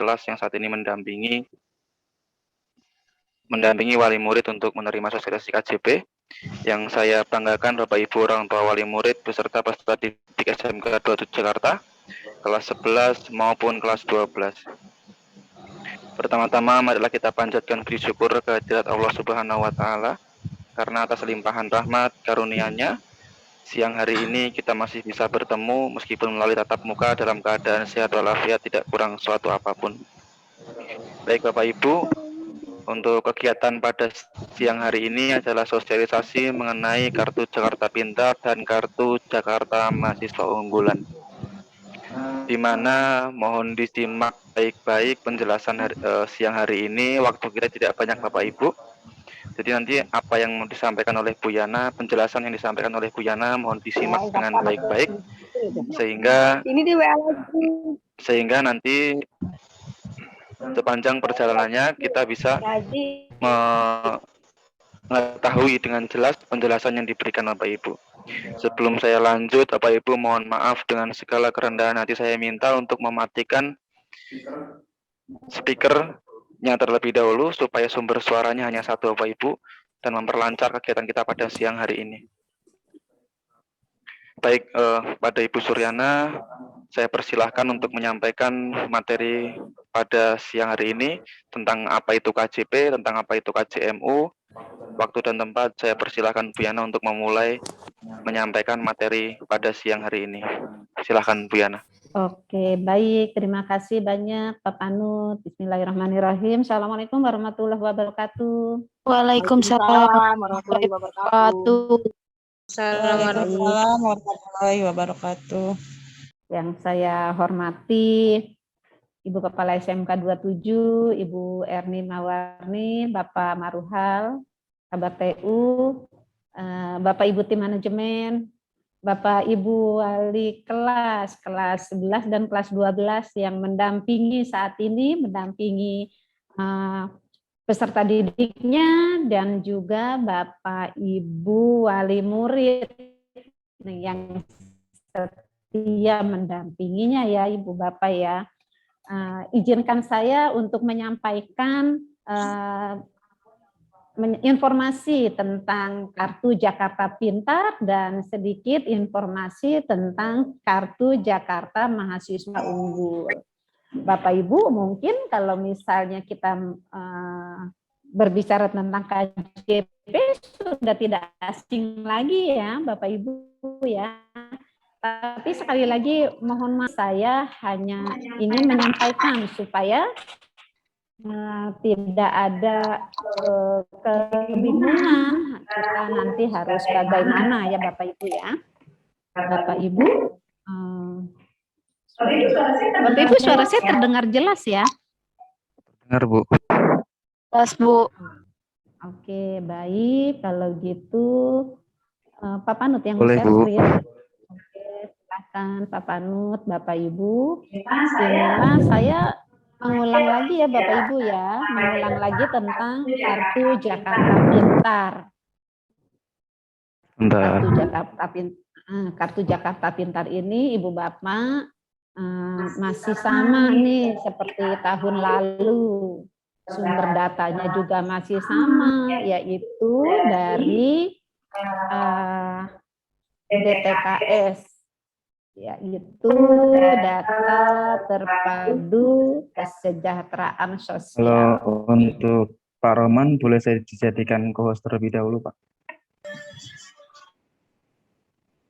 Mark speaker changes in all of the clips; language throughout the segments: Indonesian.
Speaker 1: kelas yang saat ini mendampingi wali murid untuk menerima sosialisasi KJP. Yang saya banggakan Bapak Ibu orang tua wali murid beserta peserta didik SMK 27 Jakarta, kelas 11 maupun kelas 12. Pertama-tama marilah kita panjatkan puji syukur kehadirat Allah Subhanahu wa taala karena atas limpahan rahmat karunia-Nya siang hari ini kita masih bisa bertemu meskipun melalui tatap muka dalam keadaan sehat walafiat, tidak kurang suatu apapun. Baik Bapak Ibu, untuk kegiatan pada siang hari ini adalah sosialisasi mengenai Kartu Jakarta Pintar dan Kartu Jakarta Mahasiswa Unggulan, di mana mohon disimak baik-baik penjelasan siang hari ini. Waktu kita tidak banyak Bapak Ibu, jadi nanti apa yang mau disampaikan oleh Bu Yana, penjelasan yang disampaikan oleh Bu Yana mohon disimak dengan baik-baik sehingga nanti sepanjang perjalanannya kita bisa mengetahui dengan jelas penjelasan yang diberikan Bapak Ibu. Sebelum saya lanjut, Bapak Ibu mohon maaf dengan segala kerendahan hati saya minta untuk mematikan speakernya terlebih dahulu supaya sumber suaranya hanya satu Bapak Ibu dan memperlancar kegiatan kita pada siang hari ini. Baik, pada Ibu Suryana, saya persilahkan untuk menyampaikan materi pada siang hari ini tentang apa itu KJP, tentang apa itu KJMU. Waktu dan tempat saya persilahkan Bu Yana untuk memulai menyampaikan materi pada siang hari ini. Silahkan Bu Yana.
Speaker 2: Oke, baik. Terima kasih banyak Pak Panut. Bismillahirrahmanirrahim. Assalamualaikum warahmatullahi wabarakatuh.
Speaker 3: Waalaikumsalam warahmatullahi wabarakatuh.
Speaker 4: Waalaikumsalam warahmatullahi wabarakatuh.
Speaker 2: Yang saya hormati Ibu Kepala SMK 27, Ibu Erni Mawarni, Bapak Maruhal, Kabar TU, Bapak Ibu Tim Manajemen, Bapak Ibu Wali kelas 11 dan kelas 12 yang mendampingi saat ini, mendampingi peserta didiknya, dan juga Bapak Ibu Wali murid yang setia mendampinginya ya Ibu Bapak ya. Izinkan saya untuk menyampaikan informasi tentang Kartu Jakarta Pintar dan sedikit informasi tentang Kartu Jakarta Mahasiswa Unggul. Bapak Ibu, mungkin kalau misalnya kita berbicara tentang KJP sudah tidak asing lagi ya Bapak Ibu ya. Tapi sekali lagi mohon maaf, saya hanya ingin menyampaikan supaya tidak ada kebingungan kita nanti harus bagaimana ya Bapak Ibu ya. Bapak Ibu, Bapak Ibu suara saya terdengar jelas ya?
Speaker 1: Dengar Bu.
Speaker 3: Jelas Bu.
Speaker 2: Oke, baik. Kalau gitu Pak Panut yang
Speaker 1: boleh,
Speaker 2: share
Speaker 1: Bu.
Speaker 2: screen. Oke, silakan Pak Panut, Bapak Ibu. Inilah saya mengulang lagi ya Bapak Ibu ya, mengulang lagi tentang Kartu Jakarta Pintar. Kartu Jakarta Pintar ini Ibu Bapak masih sama nih seperti tahun lalu. Sumber datanya juga masih sama, yaitu dari DTKS, yaitu data terpadu kesejahteraan sosial.
Speaker 1: Kalau untuk Pak Roman, boleh saya dijadikan co-host terlebih dahulu, Pak?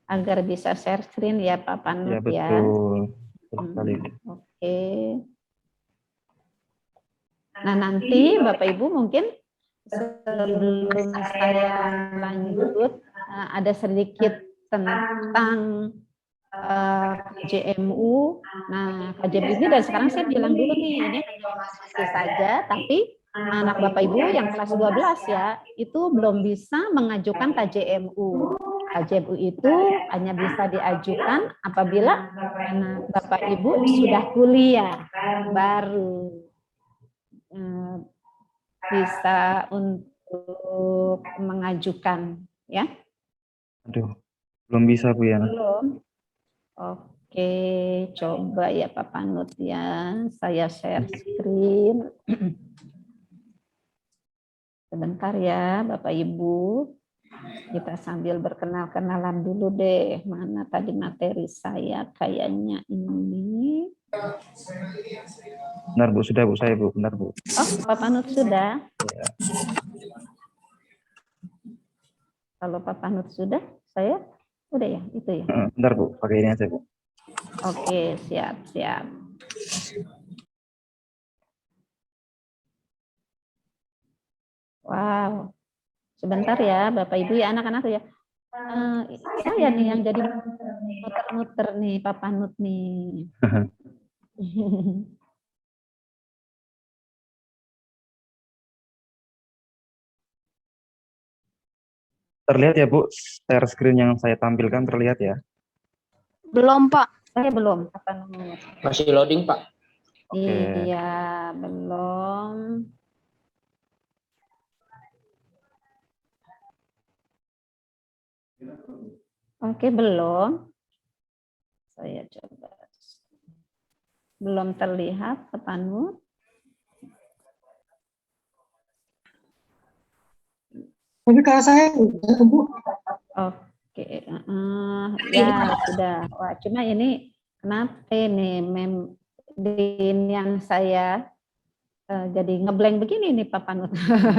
Speaker 2: Agar bisa share screen ya Pak Panut
Speaker 1: ya. Betul.
Speaker 2: Oke. Nah nanti Bapak Ibu mungkin sebelum saya lanjut ada sedikit tentang KJMU. Nah, KJMU ini dan sekarang saya bilang dulu nih, ini informasi saja, tapi anak Bapak Ibu yang kelas 12 ya, itu belum bisa mengajukan KJMU. KJMU itu hanya bisa diajukan apabila anak Bapak Ibu sudah kuliah, baru bisa untuk mengajukan ya.
Speaker 1: Aduh, belum bisa Bu ya.
Speaker 2: Belum. Oke, coba ya Pak Panut ya. Saya share screen. Sebentar ya Bapak Ibu. Kita sambil berkenal-kenalan dulu deh. Mana tadi materi saya kayaknya ini.
Speaker 1: Benar Bu, sudah Bu, saya Bu, benar Bu.
Speaker 2: Oh, Pak Panut sudah.
Speaker 1: Ya.
Speaker 2: Kalau Pak Panut sudah, saya udah ya, itu ya.
Speaker 1: Benar Bu, pakai ini aja Bu.
Speaker 2: Oke, siap. Wow. Sebentar ya, Bapak Ibu ya, anak-anak ya. Saya nih yang jadi muter-muter nih, Pak Panut nih.
Speaker 1: Terlihat ya Bu, share screen yang saya tampilkan terlihat ya?
Speaker 3: Belum, Pak.
Speaker 2: Saya belum, Pak Panut.
Speaker 5: Masih loading, Pak.
Speaker 1: Oke.
Speaker 2: Iya, belum. Oke, belum. Saya coba. Belum terlihat, Pak Panut.
Speaker 6: Tapi kalau saya udah, Bu.
Speaker 2: Oke, ya sudah. Wah, cuma ini kenapa ini yang saya jadi ngeblank begini nih Pak Panut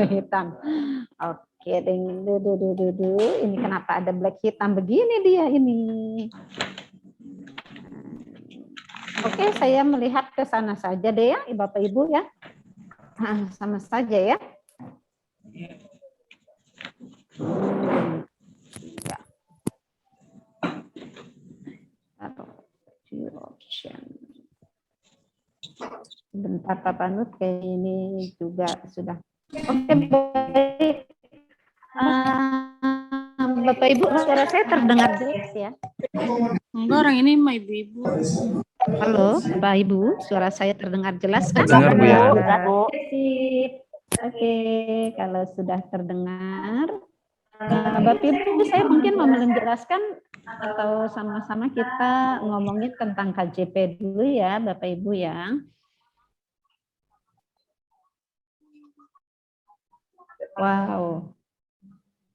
Speaker 2: hitam. Oke, ini kenapa ada black hitam begini dia ini? Oke, saya melihat ke sana saja deh ya, Bapak Ibu ya. Sama saja ya. Bentar Pak Panut, kayak ini juga sudah. Oke, baik. Bapak Ibu, suara saya terdengar jelas ya?
Speaker 4: Enggak, orang ini mah ibu-ibu.
Speaker 2: Halo, Bapak Ibu, suara saya terdengar jelas kan?
Speaker 1: Dengar Bu ya.
Speaker 2: Sip. Oke, kalau sudah terdengar, Bapak Ibu, saya mungkin mau menjelaskan atau sama-sama kita ngomongin tentang KJP dulu ya, Bapak Ibu ya. Wow,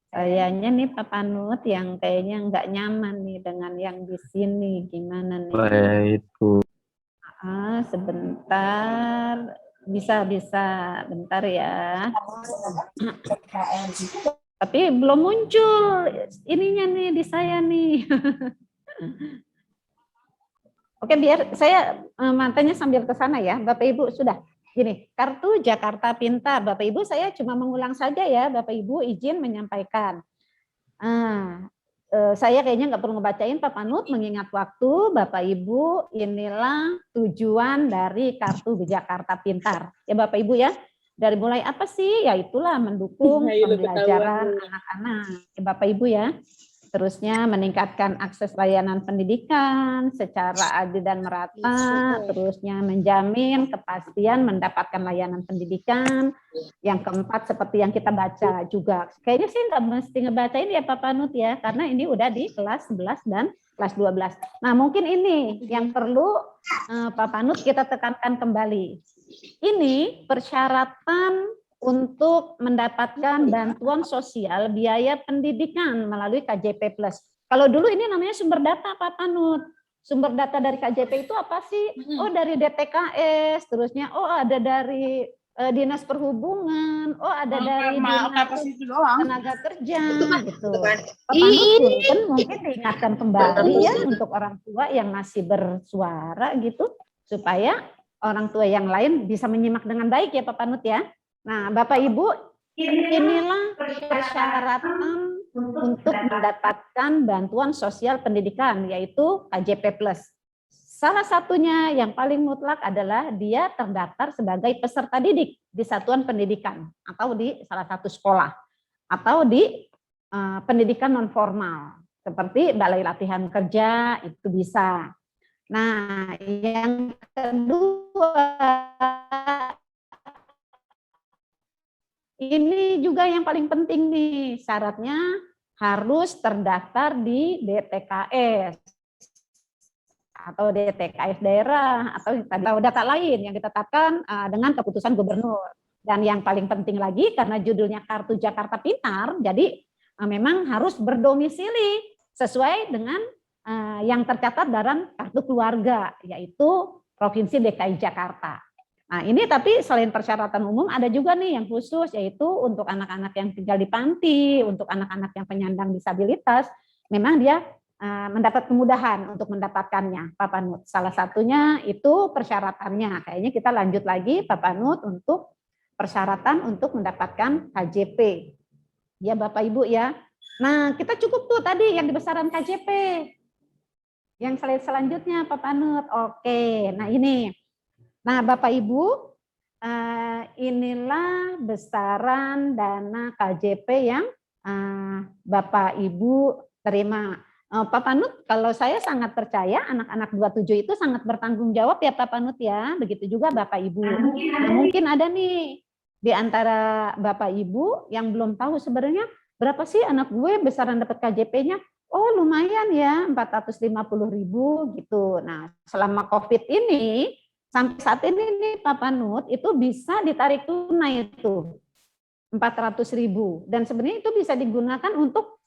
Speaker 2: kayaknya nih Pak Panut yang kayaknya nggak nyaman nih dengan yang di sini, gimana nih?
Speaker 1: Baik Bu.
Speaker 2: Sebentar, bisa, bentar ya. Tapi belum muncul ininya nih di saya nih. Oke, biar saya matanya sambil ke sana ya, Bapak Ibu sudah. Gini, kartu Jakarta Pintar, Bapak Ibu saya cuma mengulang saja ya, Bapak Ibu izin menyampaikan. Saya kayaknya nggak perlu ngebacain Pak Panut, mengingat waktu, Bapak Ibu inilah tujuan dari kartu Jakarta Pintar. Ya Bapak Ibu ya, dari mulai apa sih? Ya itulah mendukung pembelajaran anak-anak. Ya Bapak Ibu ya. Terusnya meningkatkan akses layanan pendidikan secara adil dan merata, terusnya menjamin kepastian mendapatkan layanan pendidikan. Yang keempat seperti yang kita baca juga. Kayaknya sih nggak mesti ngebacain ya Pak Panut ya, karena ini udah di kelas 11 dan kelas 12. Nah mungkin ini yang perlu Pak Panut kita tekankan kembali. Ini persyaratan untuk mendapatkan bantuan sosial biaya pendidikan melalui KJP+. Kalau dulu ini namanya sumber data Pak Panut. Sumber data dari KJP itu apa sih? Oh dari DTKS, terusnya oh ada dari Dinas Perhubungan, oh ada dari Dinas Tenaga Kerja gitu. Pak Panut kan mungkin diingatkan kembali ya untuk orang tua yang masih bersuara gitu, supaya orang tua yang lain bisa menyimak dengan baik ya Pak Panut ya. Nah, Bapak Ibu, inilah persyaratan untuk mendapatkan bantuan sosial pendidikan, yaitu KJP+. Salah satunya yang paling mutlak adalah dia terdaftar sebagai peserta didik di satuan pendidikan atau di salah satu sekolah atau di pendidikan non formal seperti balai latihan kerja itu bisa. Nah, yang kedua ini juga yang paling penting nih, syaratnya harus terdaftar di DTKS atau DTKS daerah atau data lain yang ditetapkan dengan keputusan gubernur. Dan yang paling penting lagi karena judulnya Kartu Jakarta Pintar, jadi memang harus berdomisili sesuai dengan yang tercatat dalam kartu keluarga, yaitu Provinsi DKI Jakarta. Nah ini tapi selain persyaratan umum ada juga nih yang khusus, yaitu untuk anak-anak yang tinggal di panti, untuk anak-anak yang penyandang disabilitas, memang dia mendapat kemudahan untuk mendapatkannya, Pak Panut. Salah satunya itu persyaratannya. Kayaknya kita lanjut lagi, Pak Panut, untuk persyaratan untuk mendapatkan KJP. Ya Bapak Ibu ya. Nah kita cukup tuh tadi yang di besaran KJP. Yang selanjutnya Pak Panut. Oke, nah ini. Nah Bapak Ibu, inilah besaran dana KJP yang Bapak Ibu terima. Pak Panut, kalau saya sangat percaya anak-anak 27 itu sangat bertanggung jawab ya Pak Panut ya. Begitu juga Bapak Ibu. Nah, mungkin ada nih di antara Bapak Ibu yang belum tahu sebenarnya berapa sih anak gue besaran dapat KJP-nya. Oh lumayan ya 450.000 gitu. Nah selama COVID ini sampai saat ini nih Pak Panut itu bisa ditarik tunai itu 400.000 dan sebenarnya itu bisa digunakan untuk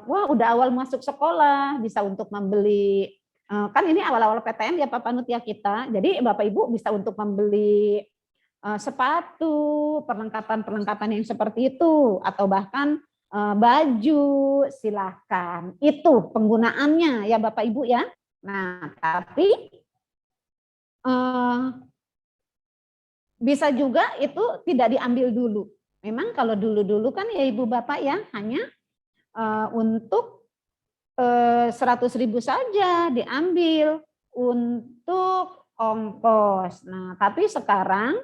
Speaker 2: wah udah awal masuk sekolah, bisa untuk membeli kan ini awal-awal PTM ya Pak Panut ya kita. Jadi Bapak Ibu bisa untuk membeli sepatu, perlengkapan yang seperti itu atau bahkan baju, silahkan. Itu penggunaannya ya Bapak Ibu ya. Nah, tapi bisa juga itu tidak diambil dulu. Memang kalau dulu-dulu kan ya Ibu Bapak ya hanya untuk 100.000 saja diambil untuk ongkos. Nah, tapi sekarang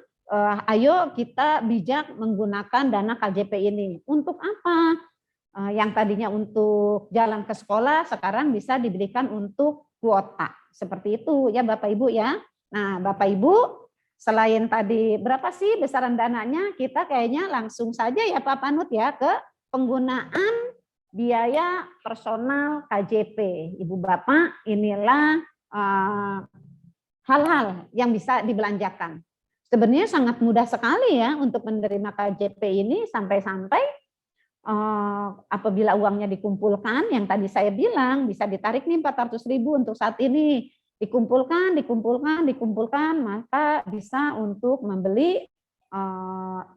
Speaker 2: ayo kita bijak menggunakan dana KJP ini. Untuk apa? Yang tadinya untuk jalan ke sekolah sekarang bisa diberikan untuk kuota. Seperti itu ya Bapak Ibu ya. Nah Bapak Ibu selain tadi berapa sih besaran dananya, kita kayaknya langsung saja ya Pak Panut ya ke penggunaan biaya personal KJP. Ibu Bapak inilah hal-hal yang bisa dibelanjakan. Sebenarnya sangat mudah sekali ya untuk menerima KJP ini sampai-sampai apabila uangnya dikumpulkan, yang tadi saya bilang bisa ditarik nih 400.000 untuk saat ini, dikumpulkan, maka bisa untuk membeli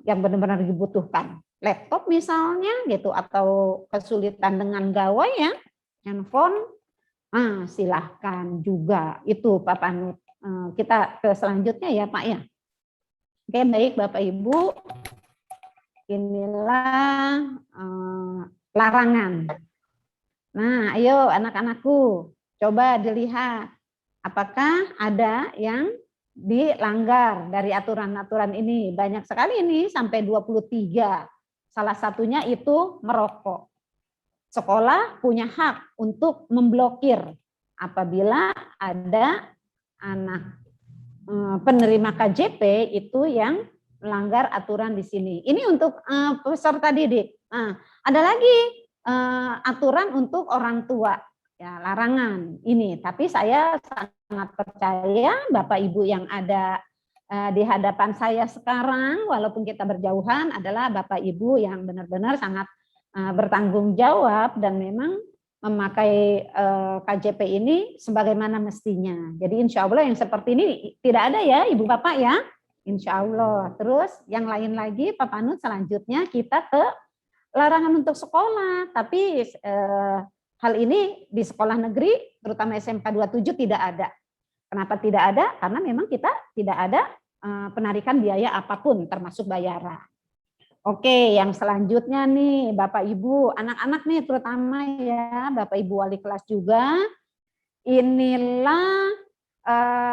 Speaker 2: yang benar-benar dibutuhkan. Laptop misalnya gitu atau kesulitan dengan gawai ya, handphone, silahkan juga itu Pak Panut. Kita ke selanjutnya ya Pak ya. Oke, baik Bapak Ibu, inilah larangan. Nah, ayo anak-anakku, coba dilihat apakah ada yang dilanggar dari aturan-aturan ini. Banyak sekali ini, sampai 23. Salah satunya itu merokok. Sekolah punya hak untuk memblokir apabila ada anak penerima KJP itu yang melanggar aturan di sini. Ini untuk peserta didik. Nah, ada lagi aturan untuk orang tua, ya larangan ini. Tapi saya sangat percaya Bapak Ibu yang ada di hadapan saya sekarang, walaupun kita berjauhan, adalah Bapak Ibu yang benar-benar sangat bertanggung jawab dan memang memakai KJP ini sebagaimana mestinya. Jadi insya Allah yang seperti ini tidak ada ya Ibu Bapak ya, insya Allah. Terus yang lain lagi Pak Panut, selanjutnya kita ke larangan untuk sekolah. Tapi hal ini di sekolah negeri terutama SMK 27 tidak ada. Kenapa tidak ada? Karena memang kita tidak ada penarikan biaya apapun termasuk bayaran. Oke, yang selanjutnya nih Bapak Ibu, anak-anak nih terutama ya, Bapak Ibu wali kelas juga, inilah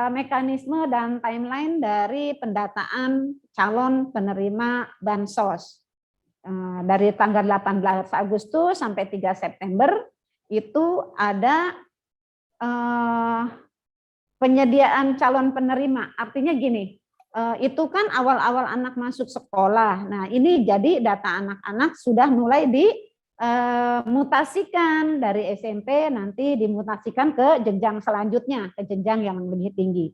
Speaker 2: mekanisme dan timeline dari pendataan calon penerima Bansos. Dari tanggal 18 Agustus sampai 3 September itu ada penyediaan calon penerima, artinya gini, itu kan awal-awal anak masuk sekolah. Nah ini jadi data anak-anak sudah mulai mutasikan dari SMP nanti dimutasikan ke jenjang selanjutnya, ke jenjang yang lebih tinggi.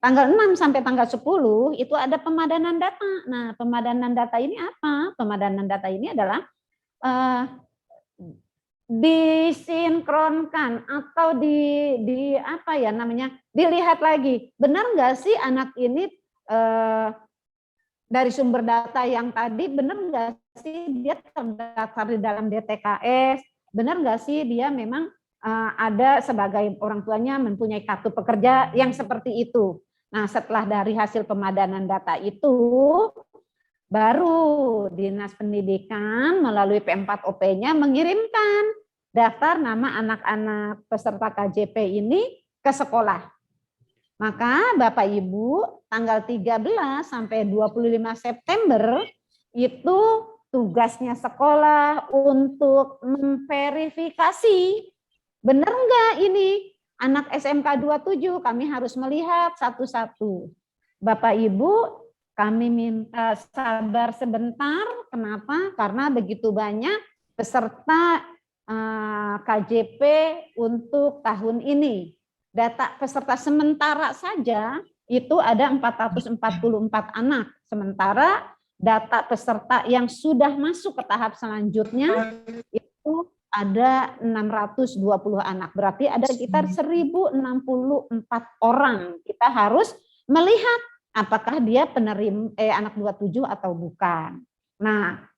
Speaker 2: Tanggal 6 sampai tanggal 10 itu ada pemadanan data. Nah, pemadanan data ini apa? Pemadanan data ini adalah disinkronkan atau di apa ya namanya, dilihat lagi, benar nggak sih anak ini dari sumber data yang tadi, benar nggak sih dia terdaftar di dalam DTKS, benar nggak sih dia memang ada sebagai orang tuanya mempunyai kartu pekerja yang seperti itu. Nah, setelah dari hasil pemadanan data itu, baru Dinas Pendidikan melalui P4OP-nya mengirimkan daftar nama anak-anak peserta KJP ini ke sekolah. Maka Bapak Ibu tanggal 13 sampai 25 September itu tugasnya sekolah untuk memverifikasi benar enggak ini anak SMK 27, kami harus melihat satu-satu. Bapak Ibu, kami minta sabar sebentar. Kenapa? Karena begitu banyak peserta KJP untuk tahun ini. Data peserta sementara saja itu ada 444 anak. Sementara data peserta yang sudah masuk ke tahap selanjutnya itu ada 620 anak. Berarti ada sekitar 1064 orang. Kita harus melihat apakah dia penerima anak 27 atau bukan. Nah,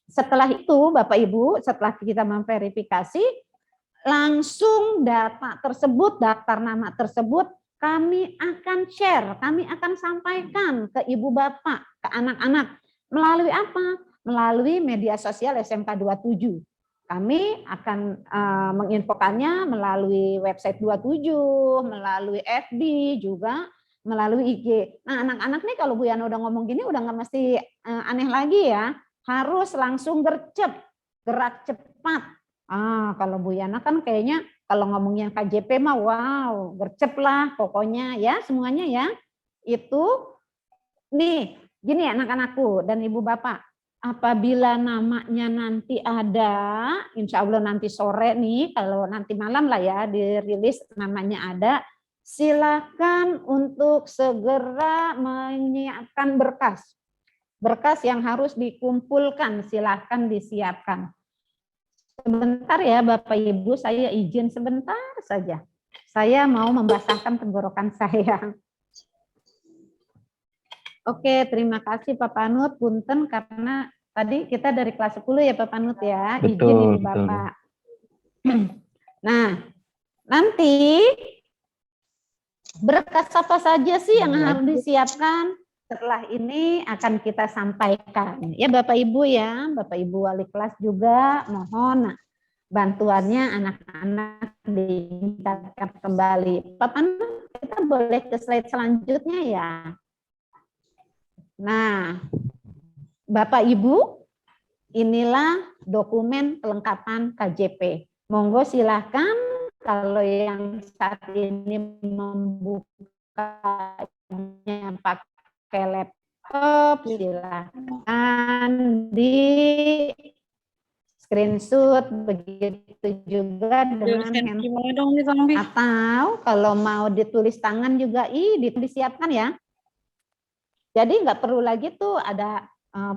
Speaker 2: setelah itu Bapak Ibu, setelah kita memverifikasi, langsung data tersebut, daftar nama tersebut kami akan share, kami akan sampaikan ke Ibu Bapak, ke anak-anak. Melalui apa? Melalui media sosial SMK 27. Kami akan menginfokannya melalui website 27, melalui FB juga, melalui IG. Nah, anak-anak nih kalau Bu Yana udah ngomong gini udah nggak mesti aneh lagi ya. Harus langsung gercep, gerak cepat. Kalau Bu Yana kan kayaknya kalau ngomongnya KJP mah wow, gercep lah pokoknya ya semuanya ya. Itu nih, gini anak-anakku dan Ibu Bapak. Apabila namanya nanti ada, insya Allah nanti sore nih, kalau nanti malam lah ya dirilis namanya ada, silakan untuk segera menyiapkan berkas. Berkas yang harus dikumpulkan, silakan disiapkan. Sebentar ya Bapak Ibu, saya izin sebentar saja. Saya mau membasahkan tenggorokan saya. Oke, terima kasih Pak Panut, punten karena tadi kita dari kelas 10 ya Pak Panut ya, izin Ibu Bapak. Nah, nanti berkas apa saja sih yang harus disiapkan? Setelah ini akan kita sampaikan. Ya Bapak Ibu ya, Bapak Ibu wali kelas juga mohon bantuannya anak-anak ditingkatkan kembali. Pak Panut, kita boleh ke slide selanjutnya ya. Nah, Bapak Ibu, inilah dokumen kelengkapan KJP. Monggo silahkan kalau yang saat ini membukanya pakai laptop, silahkan di screenshot, begitu juga dengan handphone. Atau kalau mau ditulis tangan juga disiapkan ya. Jadi nggak perlu lagi tuh ada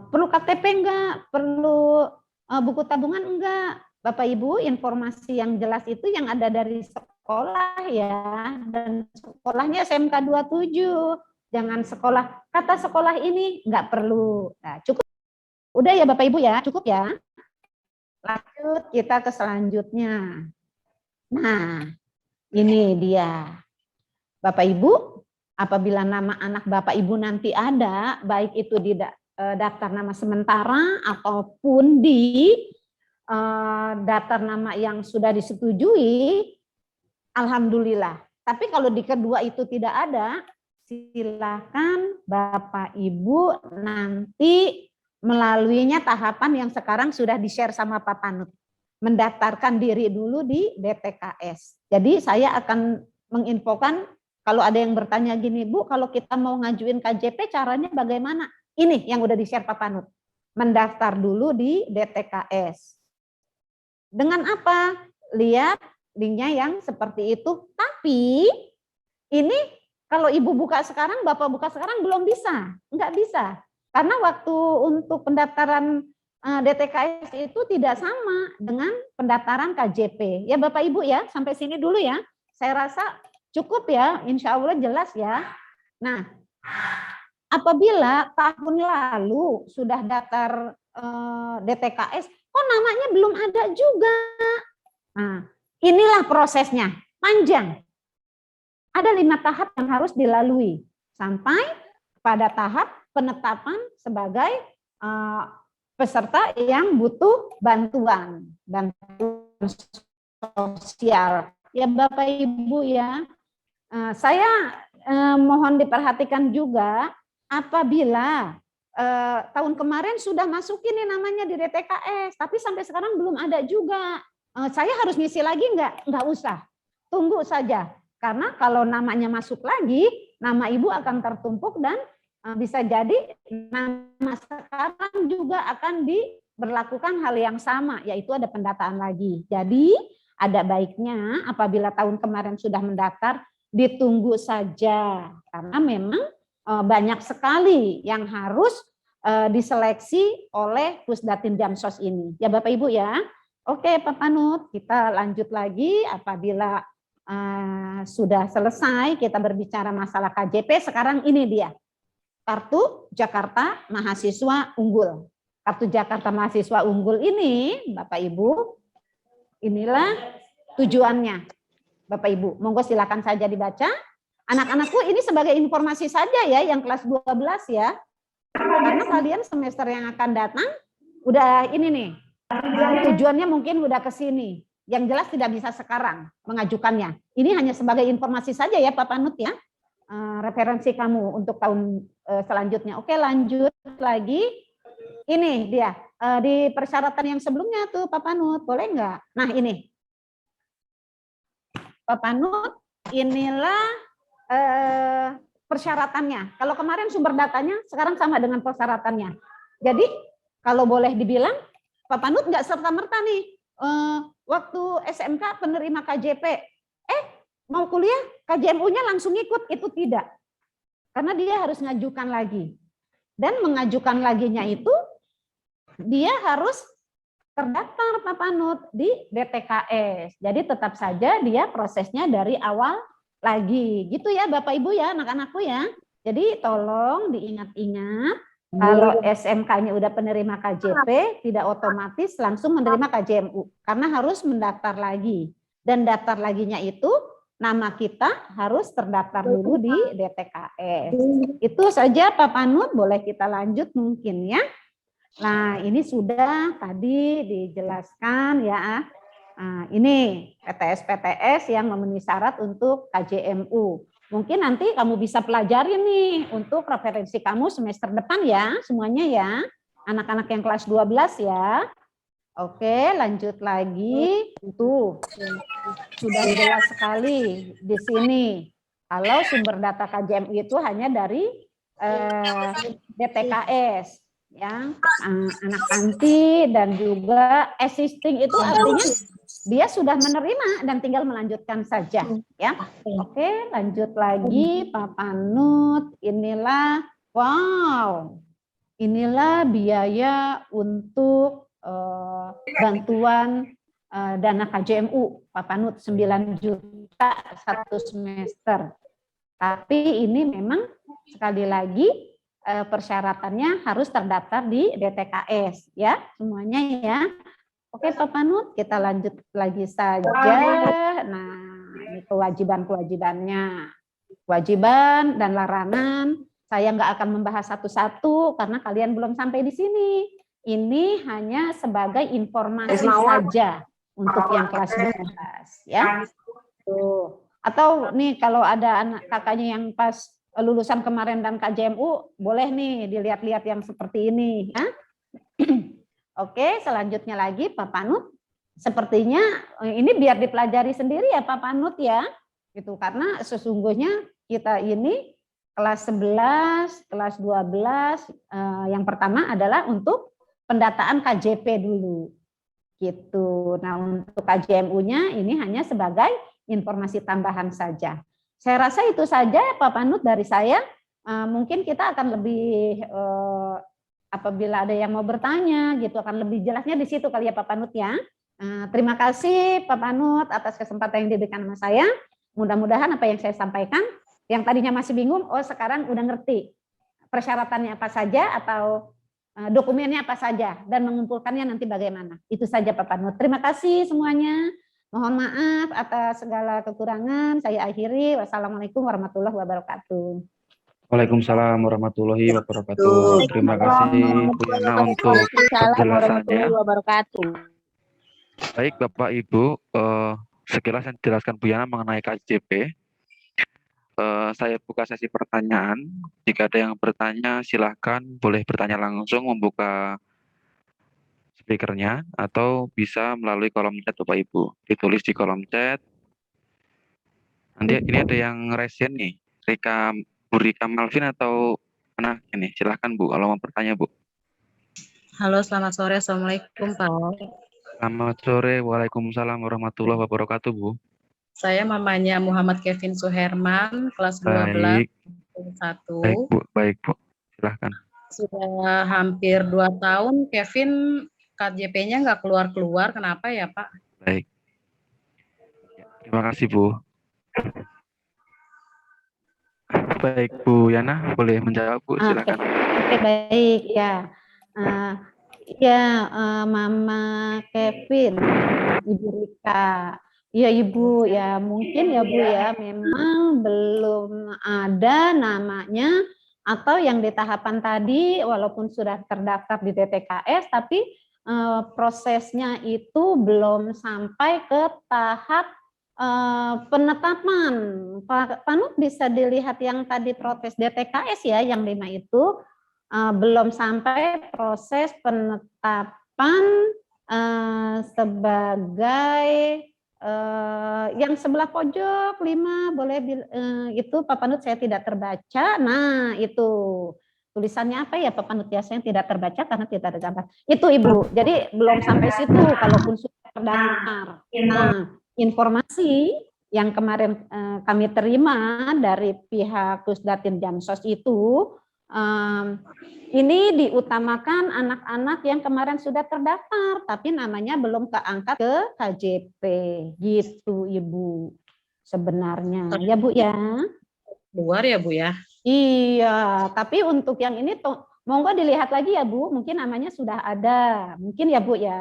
Speaker 2: perlu KTP enggak, perlu buku tabungan enggak. Bapak Ibu, informasi yang jelas itu yang ada dari sekolah ya, dan sekolahnya SMK 27. Jangan sekolah, kata sekolah ini nggak perlu. Nah, cukup. Udah ya Bapak Ibu ya, cukup ya. Lanjut kita ke selanjutnya. Nah, ini dia. Bapak Ibu, apabila nama anak Bapak Ibu nanti ada, baik itu di daftar nama sementara ataupun di daftar nama yang sudah disetujui, alhamdulillah. Tapi kalau di kedua itu tidak ada, silakan Bapak Ibu nanti melaluinya tahapan yang sekarang sudah di-share sama Pak Panut. Mendaftarkan diri dulu di DTKS. Jadi saya akan menginfokan. Kalau ada yang bertanya gini, Bu, kalau kita mau ngajuin KJP caranya bagaimana? Ini yang udah di-share Pak Panut. Mendaftar dulu di DTKS. Dengan apa? Lihat linknya yang seperti itu. Tapi ini kalau ibu buka sekarang, bapak buka sekarang belum bisa, nggak bisa. Karena waktu untuk pendaftaran DTKS itu tidak sama dengan pendaftaran KJP. Ya Bapak Ibu ya, sampai sini dulu ya. Saya rasa cukup ya, insya Allah jelas ya. Nah, apabila tahun lalu sudah daftar DTKS, kok namanya belum ada juga. Nah, inilah prosesnya, panjang. Ada 5 tahap yang harus dilalui sampai pada tahap penetapan sebagai peserta yang butuh bantuan sosial. Ya Bapak Ibu ya, saya mohon diperhatikan juga apabila tahun kemarin sudah masukin nih namanya di DTKS, tapi sampai sekarang belum ada juga. Saya harus ngisi lagi enggak usah. Tunggu saja. Karena kalau namanya masuk lagi, nama Ibu akan tertumpuk dan bisa jadi nama sekarang juga akan diberlakukan hal yang sama, yaitu ada pendataan lagi. Jadi ada baiknya apabila tahun kemarin sudah mendaftar, ditunggu saja. Karena memang banyak sekali yang harus diseleksi oleh Pusdatin Jamsos ini. Ya Bapak Ibu ya. Oke Pak Panut, kita lanjut lagi apabila sudah selesai kita berbicara masalah KJP. Sekarang ini dia. Kartu Jakarta Mahasiswa Unggul. Kartu Jakarta Mahasiswa Unggul ini, Bapak Ibu, inilah tujuannya. Bapak Ibu, monggo silakan saja dibaca. Anak-anakku ini sebagai informasi saja ya, yang kelas 12 ya. Karena kalian semester yang akan datang, udah ini nih, tujuannya mungkin udah ke sini. Yang jelas tidak bisa sekarang mengajukannya. Ini hanya sebagai informasi saja ya Pak Panut ya. Referensi kamu untuk tahun selanjutnya. Oke, lanjut lagi. Ini dia di persyaratan yang sebelumnya tuh Pak Panut, boleh nggak? Nah ini Pak Panut, inilah persyaratannya. Kalau kemarin sumber datanya, sekarang sama dengan persyaratannya. Jadi kalau boleh dibilang Pak Panut nggak serta-merta nih waktu SMK penerima KJP, mau kuliah KJMU-nya langsung ikut, itu tidak. Karena dia harus ngajukan lagi. Dan mengajukan laginya itu, dia harus terdaftar Pak Panut di DTKS. Jadi tetap saja dia prosesnya dari awal lagi. Gitu ya Bapak Ibu ya, anak-anakku ya. Jadi tolong diingat-ingat, kalau SMK-nya udah penerima KJP, tidak otomatis langsung menerima KJMU. Karena harus mendaftar lagi. Dan daftar laginya itu, nama kita harus terdaftar dulu di DTKS. Itu saja Pak Panut, boleh kita lanjut mungkin ya. Nah ini sudah tadi dijelaskan ya. Nah, ini PTS-PTS yang memenuhi syarat untuk KJMU. Mungkin nanti kamu bisa pelajari nih untuk referensi kamu semester depan ya, semuanya ya. Anak-anak yang kelas 12 ya. Oke, lanjut lagi. Tuh, sudah jelas sekali di sini. Kalau sumber data KJMU itu hanya dari DTKS. Ya, anak panti dan juga existing itu artinya dia sudah menerima dan tinggal melanjutkan saja ya. Oke, lanjut lagi Pak Panut. Inilah wow. Inilah biaya untuk bantuan dana KJMU Pak Panut 9 juta 1 semester. Tapi ini memang sekali lagi persyaratannya harus terdaftar di DTKS ya semuanya ya. Oke Pak Panut, kita lanjut lagi saja. Nah ini kewajiban-kewajibannya, kewajiban dan larangan. Saya nggak akan membahas satu-satu karena kalian belum sampai di sini. Ini hanya sebagai informasi saja untuk yang kelas 12 ya. Tuh. Atau nih kalau ada anak kakaknya yang pas lulusan kemarin dan KJMU, boleh nih dilihat-lihat yang seperti ini ya. Oke, selanjutnya lagi Pak Panut. Sepertinya ini biar dipelajari sendiri ya Pak Panut ya. Gitu karena sesungguhnya kita ini kelas 11, kelas 12 yang pertama adalah untuk pendataan KJP dulu. gitu. Nah, untuk KJMU-nya ini hanya sebagai informasi tambahan saja. Saya rasa itu saja Pak Panut dari saya. Mungkin kita akan lebih apabila ada yang mau bertanya gitu akan lebih jelasnya di situ kali ya Pak Panut ya. Terima kasih Pak Panut atas kesempatan yang diberikan sama saya. Mudah-mudahan apa yang saya sampaikan yang tadinya masih bingung, sekarang udah ngerti persyaratannya apa saja atau dokumennya apa saja dan mengumpulkannya nanti bagaimana. Itu saja Pak Panut. Terima kasih semuanya. Mohon maaf atas segala kekurangan. Saya akhiri. Wassalamualaikum warahmatullahi wabarakatuh.
Speaker 1: Waalaikumsalam warahmatullahi wabarakatuh. Terima kasih Bu Yana untuk penjelasannya.
Speaker 3: wabarakatuh.
Speaker 1: Baik Bapak Ibu, sekilas yang dijelaskan Bu Yana mengenai KJP. Saya buka sesi pertanyaan. Jika ada yang bertanya, silahkan boleh bertanya langsung membuka speakernya atau bisa melalui kolom chat Bapak Ibu. Ditulis di kolom chat. Nanti ini ada yang resen nih, Bu Rika Malvin atau mana ini? Silahkan Bu, kalau mau bertanya Bu.
Speaker 5: Halo, selamat sore. Assalamualaikum, Pak.
Speaker 1: Selamat sore, waalaikumsalam warahmatullahi wabarakatuh Bu.
Speaker 5: Saya mamanya Muhammad Kevin Suherman, kelas 12,
Speaker 1: Baik,
Speaker 5: 1.
Speaker 1: baik Bu. Silahkan.
Speaker 5: Sudah hampir 2 tahun, Kevin KJP-nya nggak keluar-keluar. Kenapa ya, Pak?
Speaker 1: Baik. Terima kasih Bu. Baik Bu Yana, boleh menjawab Bu, silakan.
Speaker 2: Oke, baik ya. Mama Kevin, Ibu Rika. Ya Ibu ya, mungkin ya Bu ya, memang belum ada namanya atau yang di tahapan tadi walaupun sudah terdaftar di DTKS tapi prosesnya itu belum sampai ke tahap penetapan. Pak Panut bisa dilihat yang tadi proses DTKS ya, yang 5 itu belum sampai proses penetapan sebagai yang sebelah pojok 5 boleh itu Pak Panut saya tidak terbaca. Nah, itu tulisannya apa ya Pak Panut ya, saya tidak terbaca karena tidak ada gambar. Itu Ibu. Jadi belum sampai situ kalaupun sudah terdaftar. Nah, informasi yang kemarin kami terima dari pihak Pusdatin Jamsos itu ini diutamakan anak-anak yang kemarin sudah terdaftar tapi namanya belum keangkat ke KJP gitu Ibu sebenarnya ya Bu ya.
Speaker 5: Keluar ya, Bu ya?
Speaker 2: Iya, tapi untuk yang ini monggo dilihat lagi ya Bu, mungkin namanya sudah ada, mungkin ya Bu ya.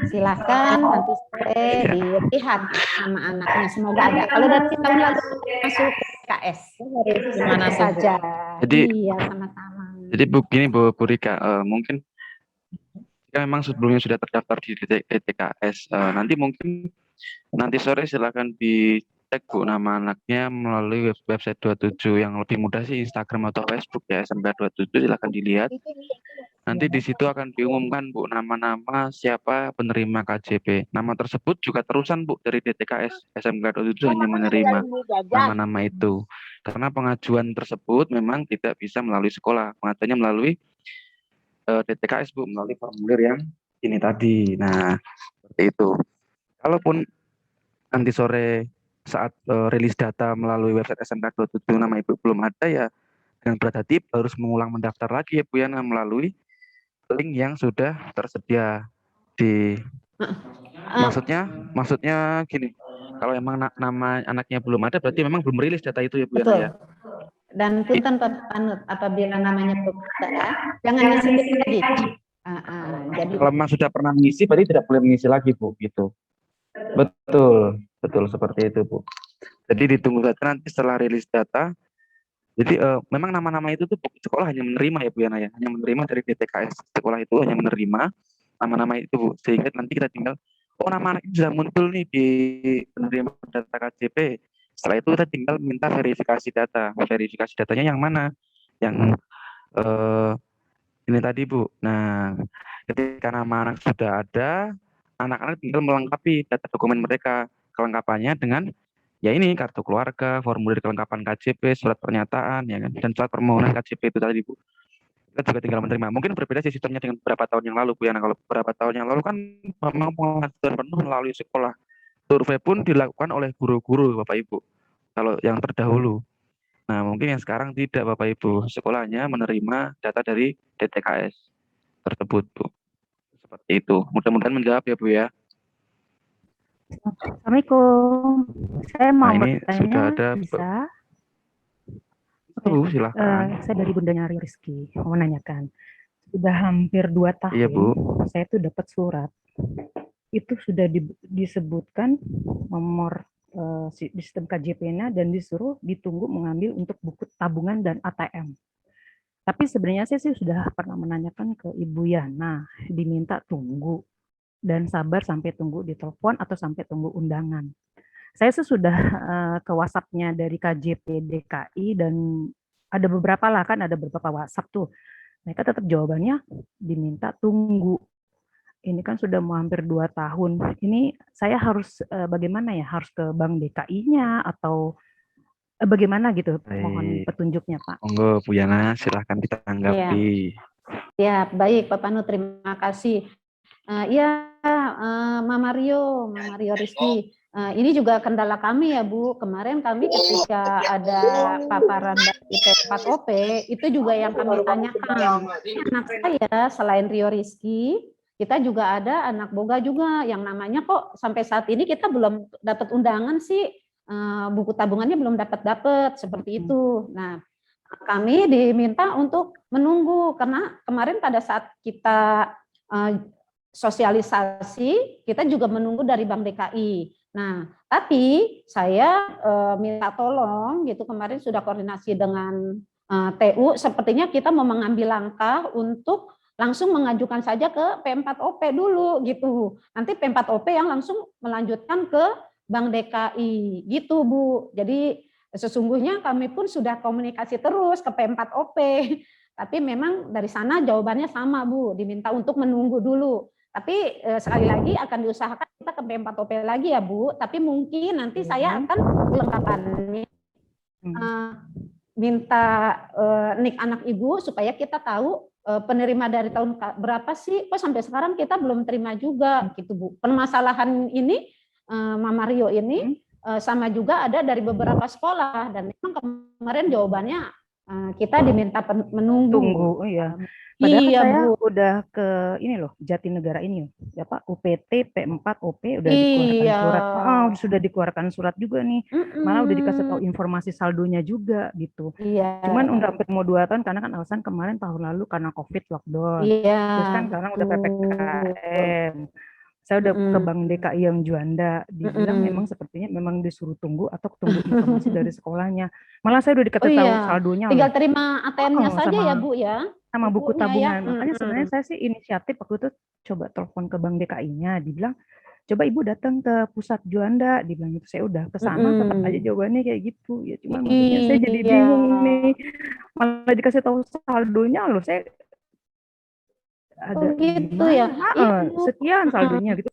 Speaker 2: Silahkan nanti sore dilihat sama anaknya, semoga ada. Kalau dari tahun lalu masuk KS,
Speaker 5: Gimana
Speaker 2: saja.
Speaker 1: Jadi,
Speaker 2: iya sama-sama.
Speaker 1: Jadi begini Bu Rika, mungkin jika memang sebelumnya sudah terdaftar di DTKS, nanti mungkin nanti sore silakan dicek Bu nama anaknya melalui website 27 yang lebih mudah sih Instagram atau Facebook ya SMK 27 silakan dilihat. Nanti di situ akan diumumkan Bu nama-nama siapa penerima KJP. Nama tersebut juga terusan Bu dari DTKS SMK 27 hanya menerima nama-nama itu. Karena pengajuan tersebut memang tidak bisa melalui sekolah, pengajuannya melalui DTKS Bu melalui formulir yang ini tadi. Nah, seperti itu. Kalaupun nanti sore saat rilis data melalui website SMK 27 nama Ibu belum ada ya dengan berat hati harus mengulang mendaftar lagi ya Bu Yana melalui link yang sudah tersedia di maksudnya gini. Kalau emang nama anaknya belum ada berarti memang belum rilis data itu ya Bu Yana ya.
Speaker 2: Dan punten Pak Panut apabila namanya belum ada jangan ngisi lagi. Jadi
Speaker 1: kalau memang sudah pernah mengisi berarti tidak boleh mengisi lagi Bu gitu. Betul seperti itu Bu. Jadi ditunggu saja nanti setelah rilis data. Jadi memang nama-nama itu tuh sekolah hanya menerima ya Bu Yana ya, hanya menerima dari DTKS sekolah itu hanya menerima nama-nama itu Bu. Sehingga nanti kita tinggal nama anak ini sudah muncul nih di penerima data KJP. Setelah itu kita tinggal minta verifikasi data. Verifikasi datanya yang mana? Yang ini tadi Bu. Nah, ketika nama anak sudah ada, anak-anak tinggal melengkapi data dokumen mereka. Kelengkapannya dengan ya ini kartu keluarga, formulir kelengkapan KJP, surat pernyataan ya kan dan surat permohonan KJP itu tadi Bu. kita juga tinggal menerima. Mungkin berbeda sih sistemnya dengan beberapa tahun yang lalu, Bu ya. Nah, kalau beberapa tahun yang lalu kan memang pengawasan penuh melalui sekolah. Survei pun dilakukan oleh guru-guru, Bapak Ibu. Kalau yang terdahulu. Nah, mungkin yang sekarang tidak, Bapak Ibu. Sekolahnya menerima data dari DTKS tersebut, Bu. Seperti itu. Mudah-mudahan menjawab ya, Bu ya.
Speaker 7: Assalamualaikum. Saya
Speaker 1: Nah,
Speaker 7: mau
Speaker 1: ini
Speaker 7: bertanya,
Speaker 1: sudah ada,
Speaker 7: bisa?
Speaker 1: Bu, silakan.
Speaker 7: Saya dari Bunda Nyari Rizky, mau menanyakan. Sudah hampir 2 tahun,
Speaker 1: Iya, Bu.
Speaker 7: saya tuh dapat surat. Itu sudah disebutkan nomor sistem KJP-nya dan disuruh ditunggu mengambil untuk buku tabungan dan ATM. Tapi sebenarnya saya sih sudah pernah menanyakan ke Ibu Yana, diminta tunggu dan sabar sampai tunggu di telepon atau sampai tunggu undangan. Saya sih sudah ke WhatsApp-nya dari KJP DKI dan ada beberapa lah kan, ada beberapa WhatsApp tuh. Mereka tetap jawabannya diminta tunggu. Ini kan sudah mau hampir 2 tahun. Ini saya harus bagaimana ya? Harus ke Bank DKI-nya atau bagaimana gitu? Mohon
Speaker 1: Baik.
Speaker 7: petunjuknya, Pak.
Speaker 1: Monggo, Bu Yana, silahkan ditanggapi.
Speaker 2: Ya, baik Bapak Panu, terima kasih. Iya, Mama Rio Rizky. Ini juga kendala kami ya Bu. Kemarin kami ketika ada paparan dari P4OP, itu juga yang kami tanyakan. Anak saya selain Rio Rizky, kita juga ada anak Boga juga yang namanya kok sampai saat ini kita belum dapat undangan sih, buku tabungannya belum dapat seperti itu. Nah, kami diminta untuk menunggu karena kemarin pada saat kita sosialisasi, kita juga menunggu dari Bank DKI. Nah, tapi saya minta tolong gitu, kemarin sudah koordinasi dengan TU, sepertinya kita mau mengambil langkah untuk langsung mengajukan saja ke P4OP dulu gitu. Nanti P4OP yang langsung melanjutkan ke Bank DKI gitu, Bu. Jadi sesungguhnya kami pun sudah komunikasi terus ke P4OP. Tapi memang dari sana jawabannya sama, Bu, diminta untuk menunggu dulu. Tapi sekali lagi akan diusahakan kita ke P4OP lagi ya, Bu. Tapi mungkin nanti saya akan kelengkapannya minta nik anak Ibu supaya kita tahu penerima dari tahun berapa sih. Kok sampai sekarang kita belum terima juga gitu, Bu. Permasalahan ini Mama Rio ini sama juga ada dari beberapa sekolah dan memang kemarin jawabannya kita diminta menunggu.
Speaker 7: Tunggu, iya. Padahal
Speaker 2: iya,
Speaker 7: saya
Speaker 2: Bu.
Speaker 7: udah ke ini loh, Jatinegara ini, ya Pak, UPT P4OP udah dikeluarkan surat. Sudah dikeluarkan surat juga nih. Malah udah dikasih tahu informasi saldonya juga gitu.
Speaker 2: Iya.
Speaker 7: Cuman udah hampir mau 2 tahun karena kan alasan kemarin tahun lalu karena COVID lockdown.
Speaker 2: Iya.
Speaker 7: Terus kan sekarang udah PPKM. Saya udah ke Bank DKI yang Juanda, dibilang memang sepertinya memang disuruh tunggu atau tunggu informasi dari sekolahnya. Malah saya udah dikasih tahu saldonya.
Speaker 2: Tinggal terima ATM-nya saja ya, Bu ya.
Speaker 7: Sama buku tabungan.
Speaker 2: Ya.
Speaker 7: Makanya sebenarnya saya sih inisiatif waktu itu coba telepon ke Bank DKI-nya, dibilang coba Ibu datang ke pusat Juanda, dibilang itu. Saya udah ke sana tetap aja jawabannya kayak gitu. Ya cuma maksudnya saya jadi bingung nih. Malah dikasih tahu saldonya loh, saya ada
Speaker 2: gitu ya.
Speaker 7: Sekian saldonya gitu.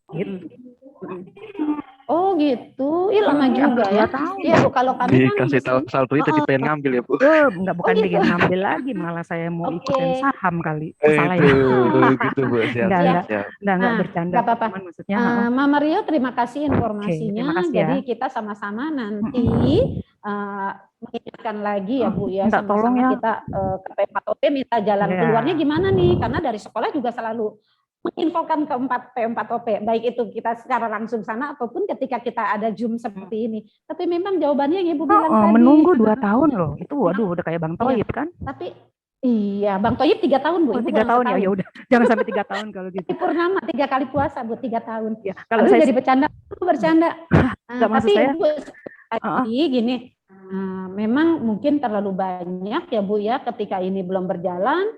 Speaker 2: Oh gitu, lama juga ya. Iya Bu, kalau kami kan
Speaker 1: dikasih tahu saldo itu pengen ngambil ya Bu.
Speaker 7: Bukan bikin ngambil lagi, malah saya mau ikutin saham kali. Salah
Speaker 1: ya.
Speaker 7: Gitu Bu. Enggak bercanda.
Speaker 2: Apa-apa.
Speaker 7: Maksudnya
Speaker 2: Mama Rio, terima kasih informasinya.
Speaker 7: Terima kasih,
Speaker 2: jadi kita sama-sama nanti mengingatkan lagi ya Bu ya,
Speaker 7: minta tolong ya.
Speaker 2: Kita ke P4OP minta jalan keluarnya gimana nih, karena dari sekolah juga selalu menginfokan ke P4OP, baik itu kita secara langsung sana ataupun ketika kita ada Zoom seperti ini. Tapi memang jawabannya yang Ibu bilang tadi.
Speaker 7: Menunggu 2 tahun loh. Itu waduh udah kayak Bang Toyib kan?
Speaker 2: Tapi iya, Bang Toyib 3 tahun Bu.
Speaker 7: 3 tahun ya udah. Jangan sampai 3 tahun kalau gitu.
Speaker 2: Purnama 3 kali puasa Bu, 3 tahun.
Speaker 7: Ya, kalau saya
Speaker 2: jadi bercanda.
Speaker 7: tapi
Speaker 2: saya Bu, gini, memang mungkin terlalu banyak ya Bu ya ketika ini belum berjalan.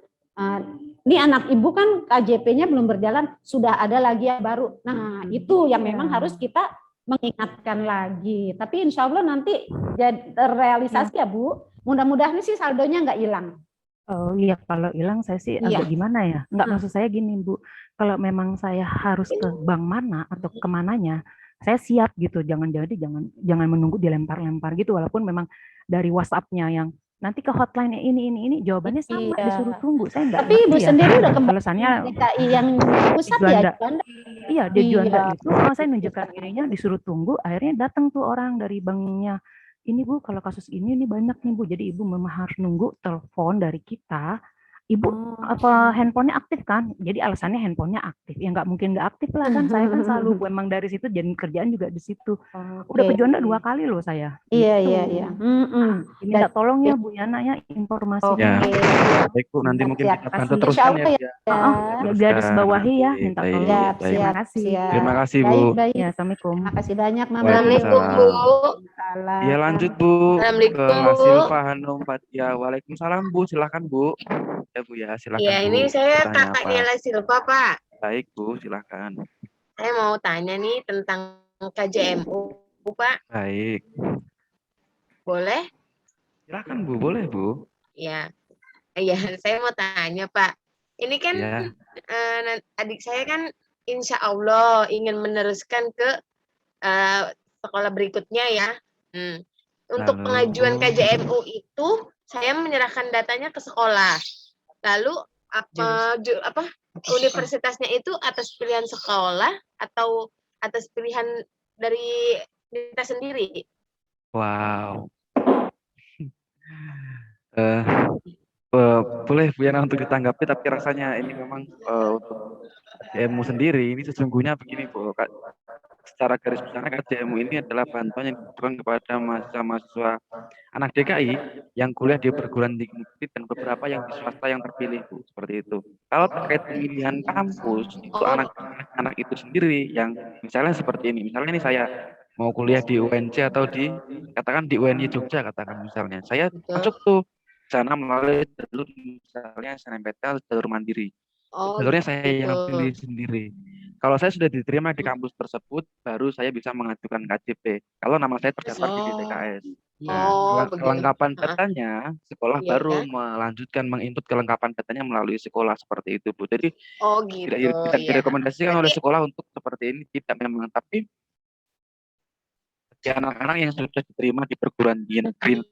Speaker 2: Ini anak Ibu kan KJP-nya belum berjalan, sudah ada lagi yang baru. Nah, itu yang memang harus kita mengingatkan lagi. Tapi insya Allah nanti terrealisasi ya Bu. Mudah-mudahan sih saldonya nggak hilang.
Speaker 7: Oh iya, kalau hilang saya sih agak gimana ya. Nggak, maksud saya gini Bu, kalau memang saya harus ke bank mana atau kemananya, saya siap gitu. Jangan menunggu dilempar-lempar gitu. Walaupun memang dari WhatsApp-nya yang nanti ke hotline ini, jawabannya sama,
Speaker 2: Iya.
Speaker 7: disuruh tunggu. Saya nggak
Speaker 2: Tapi Ibu
Speaker 7: ngerti ya.
Speaker 2: sendiri udah kembali
Speaker 7: Alasannya
Speaker 2: DKI yang pusat
Speaker 7: di
Speaker 2: ya,
Speaker 7: Juanda.
Speaker 2: Juanda?
Speaker 7: Iya, di Juanda
Speaker 2: Iya.
Speaker 7: itu saya nunjukkan ininya, disuruh tunggu, akhirnya datang tuh orang dari banknya. Ini Bu, kalau kasus ini banyak nih Bu, jadi Ibu memang harus nunggu telepon dari kita. Ibu apa handphonenya aktif kan? Jadi alasannya handphonenya aktif. Ya nggak mungkin nggak aktif lah kan. Saya kan selalu memang dari situ dan kerjaan juga di situ. Udah ke Juanda 2 kali loh saya.
Speaker 2: Iya,
Speaker 7: Gitu.
Speaker 2: iya, iya.
Speaker 7: Minta tolong ya Bu Yana ya informasinya.
Speaker 1: Ya, baik Bu, nanti mungkin
Speaker 2: Siap.
Speaker 1: kita bantu
Speaker 2: Insya
Speaker 1: teruskan
Speaker 2: Allah
Speaker 1: ya. Bu,
Speaker 2: ya.
Speaker 1: ya.
Speaker 7: Garis bawahi ya,
Speaker 1: Baik,
Speaker 7: minta
Speaker 1: baik,
Speaker 7: tolong.
Speaker 2: Siap,
Speaker 1: baik.
Speaker 2: siap,
Speaker 7: Terima kasih.
Speaker 2: siap.
Speaker 1: Terima kasih, Bu.
Speaker 2: Baik, baik.
Speaker 7: Ya, Assalamualaikum.
Speaker 2: Terima kasih banyak, Mama.
Speaker 3: Assalamualaikum, Bu.
Speaker 2: Salam.
Speaker 1: Ya, lanjut Bu ke
Speaker 3: Assalamualaikum,
Speaker 1: Mas
Speaker 3: Bu.
Speaker 1: Silva Hanum Fatia. Waalaikumsalam Bu, silakan Bu. Ya Bu ya, silakan
Speaker 3: Iya,
Speaker 1: Bu.
Speaker 3: ini saya
Speaker 1: Bertanya
Speaker 3: Kakak
Speaker 1: apa?
Speaker 3: Niela Silva, Pak.
Speaker 1: Baik Bu, silakan.
Speaker 3: Saya mau tanya nih tentang KJMU, Pak.
Speaker 1: Baik.
Speaker 3: Boleh?
Speaker 1: Silakan Bu, boleh Bu.
Speaker 3: Ya. Iya, saya mau tanya, Pak. Ini kan
Speaker 1: Ya.
Speaker 3: adik saya kan insya Allah ingin meneruskan ke sekolah berikutnya ya. Untuk
Speaker 1: Lalu?
Speaker 3: pengajuan KJMU itu saya menyerahkan datanya ke sekolah. Lalu apa universitasnya itu atas pilihan sekolah atau atas pilihan dari kita sendiri?
Speaker 1: Wow. Boleh Bu Yana untuk ditanggapi, tapi rasanya ini memang untuk KJMU sendiri ini sesungguhnya begini Bu. Secara garis besarnya KJMU ini adalah bantuan yang diberikan kepada mahasiswa anak DKI yang kuliah di perguruan tinggi negeri dan beberapa yang di swasta yang terpilih Bu, seperti itu. Kalau terkait pemilihan kampus itu anak-anak itu sendiri yang misalnya seperti ini. Misalnya ini saya mau kuliah di UNC atau katakan di UNY Jogja katakan misalnya. Saya masuk tuh sana melalui jalur misalnya SNMPTN jalur mandiri. Jalurnya saya yang pilih sendiri. Kalau saya sudah diterima di kampus tersebut, baru saya bisa mengajukan KJP. Kalau nama saya terdaftar di DTKS. Nah, kelengkapan datanya, sekolah baru melanjutkan menginput kelengkapan datanya melalui sekolah seperti itu, Bu. Jadi tidak direkomendasikan oleh sekolah untuk seperti ini, tidak memang. Tapi anak-anak yang sudah diterima di perguruan tinggi negeri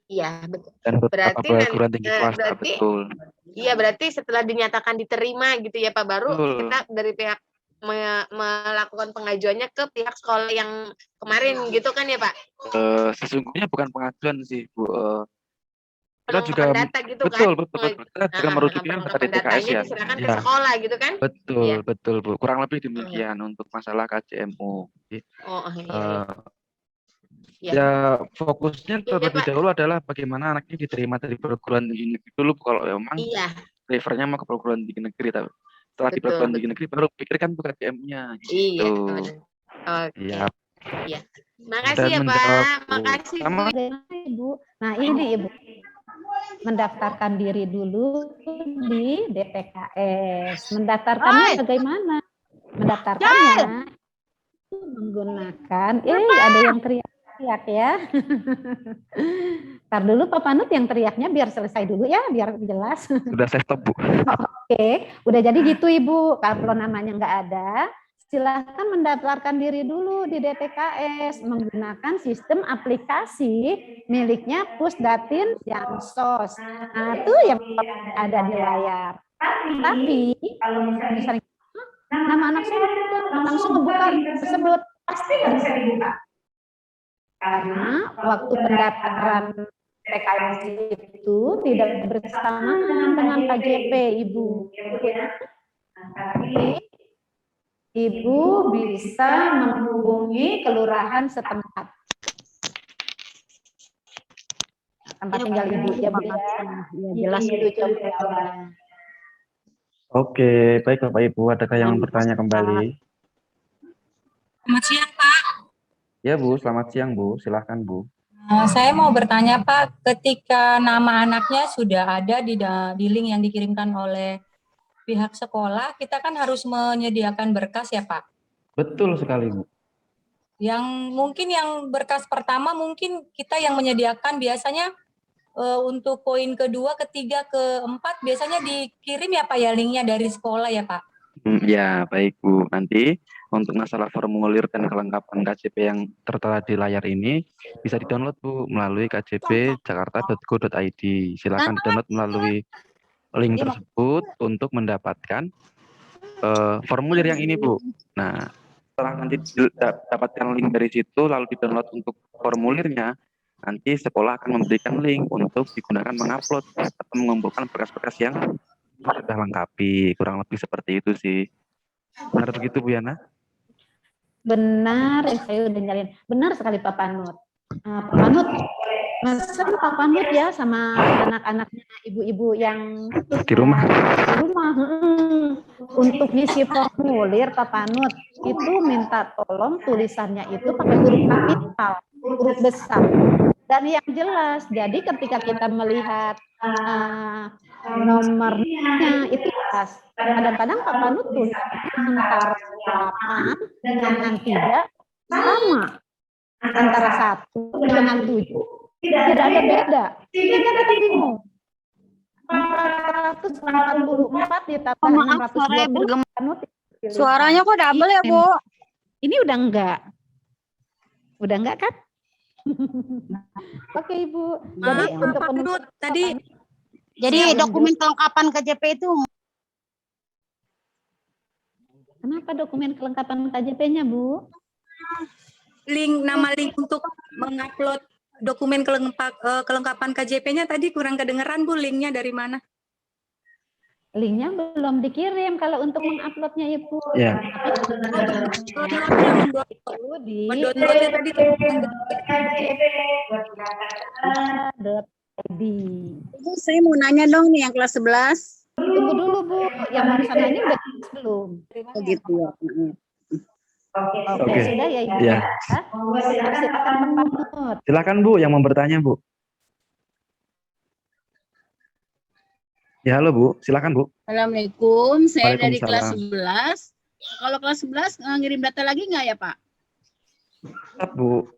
Speaker 1: dan beberapa perguruan tinggi swasta, betul.
Speaker 3: Iya, berarti setelah dinyatakan diterima gitu ya Pak, baru kita dari pihak melakukan pengajuannya ke pihak sekolah yang kemarin gitu kan ya Pak?
Speaker 1: Sesungguhnya bukan pengajuan sih Bu. Kita juga
Speaker 3: data gitu
Speaker 1: betul,
Speaker 3: kan?
Speaker 1: betul. Kita juga merujuknya pada DTKS ya.
Speaker 3: Diserahkan ke sekolah gitu kan?
Speaker 1: Betul Bu. Kurang lebih demikian untuk masalah KJMU. Ya fokusnya terlebih dahulu adalah bagaimana anaknya diterima dari perguruan tinggi negeri dulu kalau memang prefernya mau ke perguruan tinggi negeri. Setelah di perguruan tinggi negeri baru pikirkan tuh KJM-nya gitu.
Speaker 3: Iya. Iya. Makasih ya Pak. Makasih
Speaker 2: Ibu. Nah ini Ibu mendaftarkan diri dulu di DTKS. Mendaftarkannya bagaimana? Mendaftarkannya menggunakan ada yang teriak ya. Ntar dulu Pak Panut yang teriaknya biar selesai dulu ya, biar jelas.
Speaker 1: Sudah saya stop Bu.
Speaker 2: Oke, udah jadi gitu Ibu. Kalau namanya nggak ada, silahkan mendaftarkan diri dulu di DTKS menggunakan sistem aplikasi miliknya Pusdatin Jamsos. Nah itu yang ada di layar. Tapi kalau misalnya nama anak saya langsung ngebuka tersebut pasti nggak bisa dibuka. Karena waktu pendaftaran PKS itu tidak bersamaan dengan KJP, Ibu. Tapi Ibu bisa menghubungi kelurahan setempat. Tempat tinggal Ibu ya, Bu. Ya, jelas itu jawabannya.
Speaker 1: Oke, baik Bapak Ibu, adakah yang bertanya kembali?
Speaker 8: Selamat siang, Pak.
Speaker 1: Ya Bu, selamat siang Bu, silahkan Bu.
Speaker 8: Saya mau bertanya Pak, ketika nama anaknya sudah ada di link yang dikirimkan oleh pihak sekolah, kita kan harus menyediakan berkas ya Pak?
Speaker 1: Betul sekali Bu.
Speaker 8: Yang mungkin yang berkas pertama mungkin kita yang menyediakan biasanya untuk poin kedua, ketiga, keempat biasanya dikirim ya Pak ya linknya dari sekolah ya Pak?
Speaker 1: Ya, baik Bu. Nanti untuk masalah formulir dan kelengkapan KJP yang tertera di layar ini bisa di-download Bu melalui kjp.jakarta.go.id. Silakan di-download melalui link tersebut untuk mendapatkan formulir yang ini Bu. Nah, setelah nanti dapatkan link dari situ lalu di-download untuk formulirnya, nanti sekolah akan memberikan link untuk digunakan mengupload atau mengumpulkan berkas-berkas yang sudah lengkapi, kurang lebih seperti itu sih. Benar begitu Bu Yana?
Speaker 2: Benar, saya udah nyalin. Benar sekali Pak Panut. Pak Panut, mesen Pak Panut ya sama anak-anaknya ibu-ibu yang
Speaker 1: Di rumah.
Speaker 2: di rumah. Untuk ngisi formulir Pak Panut, itu minta tolong tulisannya itu pakai huruf kapital, huruf besar. Dan yang jelas, jadi ketika kita melihat nomornya itu jelas. Kadang-kadang Pak Panut tulisannya antara 8 dengan 3 sama, antara 1 dengan 7. Tidak ada beda. Sehingga kita bingung. 444 ditambah 620.
Speaker 9: Suaranya kok double ya, Bu?
Speaker 2: Ini udah enggak. Udah enggak kan? Oke Ibu. Jadi untuk
Speaker 8: Panut tadi
Speaker 9: Jadi dokumen kelengkapan KJP itu
Speaker 2: kenapa dokumen kelengkapan KJP-nya, Bu?
Speaker 8: nama link untuk mengupload dokumen kelengkapan KJP-nya tadi kurang kedengeran Bu, linknya dari mana?
Speaker 2: Linknya belum dikirim kalau untuk menguploadnya Ibu.
Speaker 1: Ya.
Speaker 2: Perlu di
Speaker 8: Mendownloadnya tadi
Speaker 2: .id.
Speaker 9: Bu, saya mau nanya dong nih yang kelas 11.
Speaker 2: Tunggu dulu Bu, yang barusan nanya udah belum?
Speaker 9: Oh gitu ya.
Speaker 2: Oke, sudah ya Ibu.
Speaker 1: Ya.
Speaker 2: Silakan Pak Panut.
Speaker 1: Silakan Bu yang mau bertanya Bu. Ya halo Bu, silakan Bu.
Speaker 9: Assalamualaikum, saya dari kelas
Speaker 1: Waalaikumsalam.
Speaker 9: 11. Kalau kelas 11 ngirim data lagi nggak ya Pak?
Speaker 1: Tetap Bu,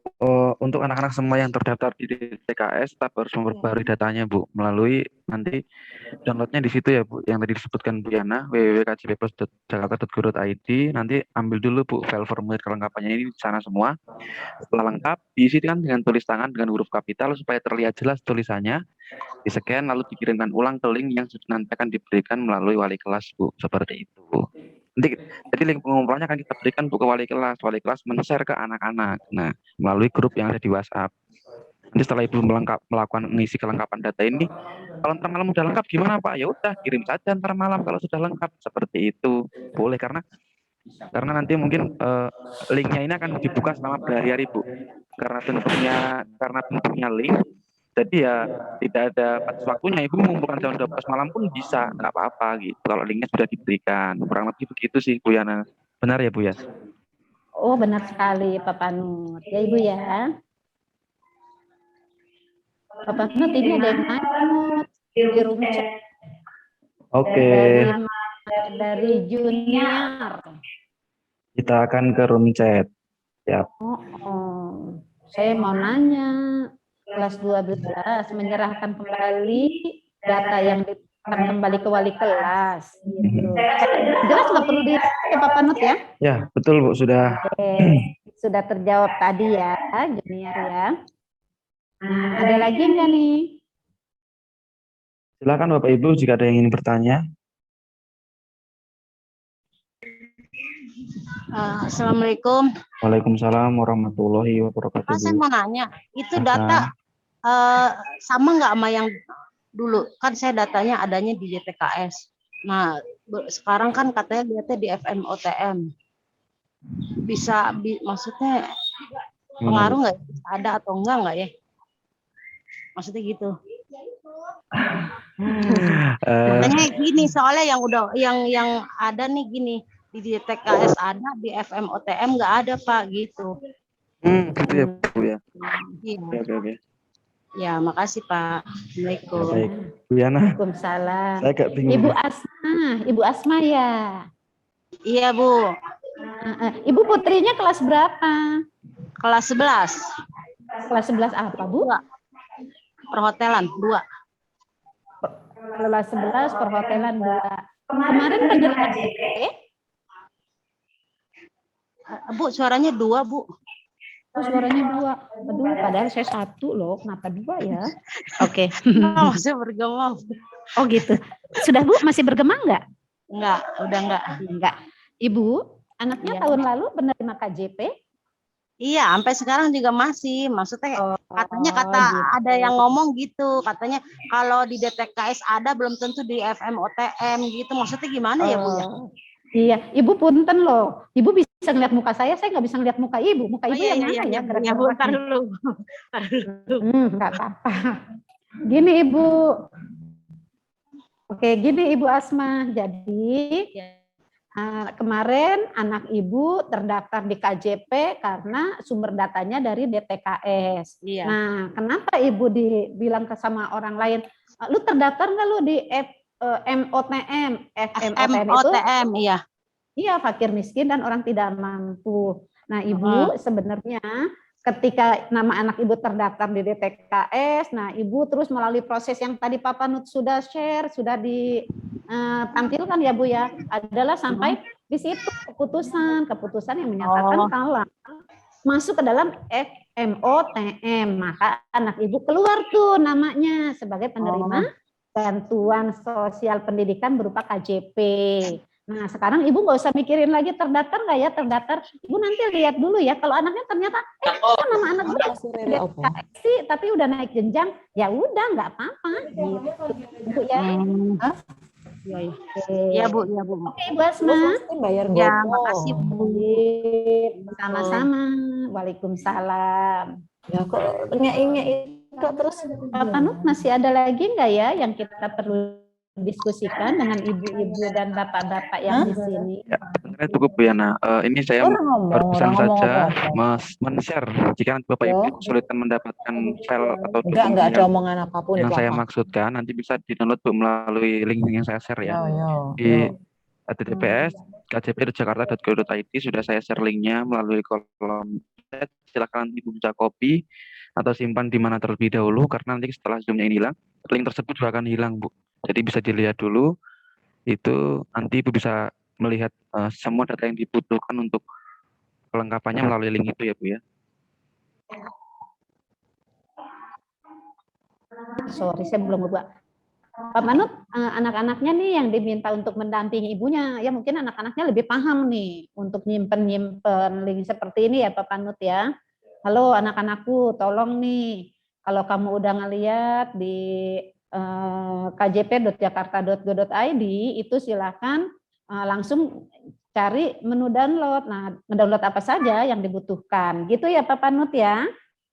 Speaker 1: untuk anak-anak semua yang terdaftar di TKS tetap harus memperbarui datanya Bu, melalui nanti downloadnya di situ ya Bu, yang tadi disebutkan Bu Yana, www.kjp+jakarta.go.id. Nanti ambil dulu Bu file formulir kelengkapannya ini di sana semua. Setelah lengkap, diisi kan dengan tulis tangan dengan huruf kapital supaya terlihat jelas tulisannya, di-scan lalu dikirimkan ulang ke link yang nanti akan diberikan melalui wali kelas Bu, seperti itu Bu. Nanti, jadi link pengumpulannya akan kita berikan Bu ke wali kelas men-share ke anak-anak. Nah, melalui grup yang ada di WhatsApp. Nanti setelah Ibu melakukan mengisi kelengkapan data ini, kalau ntar malam udah lengkap gimana Pak? Ya udah kirim saja ntar malam kalau sudah lengkap, seperti itu. Boleh karena nanti mungkin linknya ini akan dibuka selama berhari-hari Bu. Karena bentuknya link. Jadi ya tidak ada batas waktunya, Ibu mengumpulkan jam 12 malam pun bisa, nggak apa-apa gitu. Kalau linknya sudah diberikan, kurang lebih begitu sih Bu Yana. Benar ya Bu ya?
Speaker 2: Oh benar sekali Pak Panut. Ya Ibu ya. Pak Panut ini ada yang nanya di room chat.
Speaker 1: Oke.
Speaker 2: Dari junior.
Speaker 1: Kita akan ke room chat. Ya.
Speaker 2: Saya mau nanya. Kelas 12 menyerahkan kembali data yang ditekan kembali ke wali kelas. Gitu. Jelas nggak perlu di Pak Panut ya?
Speaker 1: Ya betul Bu, sudah.
Speaker 2: Oke. Sudah terjawab tadi ya junior ya. Nah, ada lagi nggak nih?
Speaker 1: Silakan Bapak Ibu jika ada yang ingin bertanya.
Speaker 9: Assalamualaikum.
Speaker 1: Waalaikumsalam warahmatullahi wabarakatuh.
Speaker 9: Saya mau nanya, itu data sama nggak sama yang dulu? Kan saya datanya adanya di DTKS. Nah, sekarang kan katanya lihatnya di FMOTM. Maksudnya pengaruh nggak? Ada atau enggak ya? Maksudnya gitu. Katanya gini, soalnya yang ada nih gini, di DTKS ada, di FMOTM nggak ada Pak, gitu.
Speaker 1: Gitu ya Bu ya.
Speaker 9: Iya.
Speaker 1: Oke.
Speaker 9: Ya, makasih Pak. Assalamualaikum.
Speaker 1: Baik, Bu Yana.
Speaker 2: Waalaikumsalam.
Speaker 1: Saya agak bingung.
Speaker 2: Ibu Asma ya.
Speaker 9: Iya Bu.
Speaker 2: Ibu putrinya kelas berapa?
Speaker 9: Kelas 11.
Speaker 2: Kelas 11 apa Bu?
Speaker 9: Perhotelan 2.
Speaker 2: Kelas 11 perhotelan 2. Kemarin penerimaan KJP
Speaker 9: Bu, suaranya 2, Bu.
Speaker 2: Oh, suaranya 2. Aduh, padahal saya 1 loh. Kenapa 2 ya? Oke.
Speaker 9: Masih bergema.
Speaker 2: Oh gitu. Sudah Bu, masih bergema nggak?
Speaker 9: Enggak, udah enggak.
Speaker 2: Enggak. Ibu, anaknya
Speaker 9: Iya.
Speaker 2: tahun lalu menerima KJP?
Speaker 9: Iya, sampai sekarang juga masih. Maksudnya katanya
Speaker 2: gitu.
Speaker 9: ada yang ngomong gitu. Katanya kalau di DTKS ada belum tentu di FMOTM gitu. Maksudnya gimana ya, Bu ya?
Speaker 2: Iya, Ibu punten loh. Ibu bisa ngeliat muka saya nggak bisa ngeliat muka Ibu. Muka Ibu yang mana ya?
Speaker 9: Ya, Bu, ntar dulu.
Speaker 2: Nggak apa-apa. Gini Ibu. Oke, gini Ibu Asma. Jadi kemarin anak Ibu terdaftar di KJP karena sumber datanya dari DTKS.
Speaker 9: Iya.
Speaker 2: Nah, kenapa Ibu dibilang sama orang lain, lu terdaftar nggak lu di MOTM? FMOTM itu?
Speaker 9: FMOTM, iya.
Speaker 2: Iya, fakir miskin dan orang tidak mampu. Nah, Ibu sebenarnya ketika nama anak Ibu terdaftar di DTKS, nah Ibu terus melalui proses yang tadi Papa Nut sudah share, sudah ditampilkan ya Bu ya, adalah sampai di situ keputusan yang menyatakan kalau masuk ke dalam FMOTM, maka anak Ibu keluar tuh namanya sebagai penerima bantuan sosial pendidikan berupa KJP. Nah, sekarang Ibu nggak usah mikirin lagi terdaftar nggak ya, terdaftar. Ibu nanti lihat dulu ya, kalau anaknya ternyata, kok nama anak gue sih, tapi udah naik jenjang, ya udah nggak apa-apa, gitu. Bu ya.
Speaker 9: Iya, Bu, iya, Bu.
Speaker 2: Oke, Ibu Asma.
Speaker 9: Ya, makasih, Bu.
Speaker 2: Sama-sama. Waalaikumsalam.
Speaker 10: Ya kok itu terus
Speaker 2: Pak Nut, masih ada lagi nggak ya yang kita perlu diskusikan dengan ibu-ibu dan bapak-bapak yang di sini?
Speaker 1: Ya, sebenarnya cukup Bu Yana. Ini saya barusan saja men-share jika nanti Bapak Ibu kesulitan mendapatkan file atau
Speaker 10: enggak ada omongan apapun
Speaker 1: yang
Speaker 10: itu
Speaker 1: saya
Speaker 10: apa?
Speaker 1: maksudkan, nanti bisa di-download Bu melalui link yang saya share ya. Di https kjp.jakarta.go.id sudah saya share linknya melalui kolom chat. Silakan Ibu bisa copy atau simpan di mana terlebih dahulu, karena nanti setelah Zoom-nya ini hilang, link tersebut juga akan hilang Bu. Jadi bisa dilihat dulu, itu nanti Ibu bisa melihat semua data yang dibutuhkan untuk kelengkapannya melalui link itu ya Bu ya.
Speaker 2: Sorry, saya belum buat. Pak Manut, anak-anaknya nih yang diminta untuk mendampingi ibunya, ya mungkin anak-anaknya lebih paham nih untuk nyimpen link seperti ini ya Pak Manut ya. Halo anak-anakku, tolong nih, kalau kamu udah ngeliat di kjp.jakarta.go.id itu silakan langsung cari menu download. Nah, mendownload apa saja yang dibutuhkan. Gitu ya Pak Panut ya.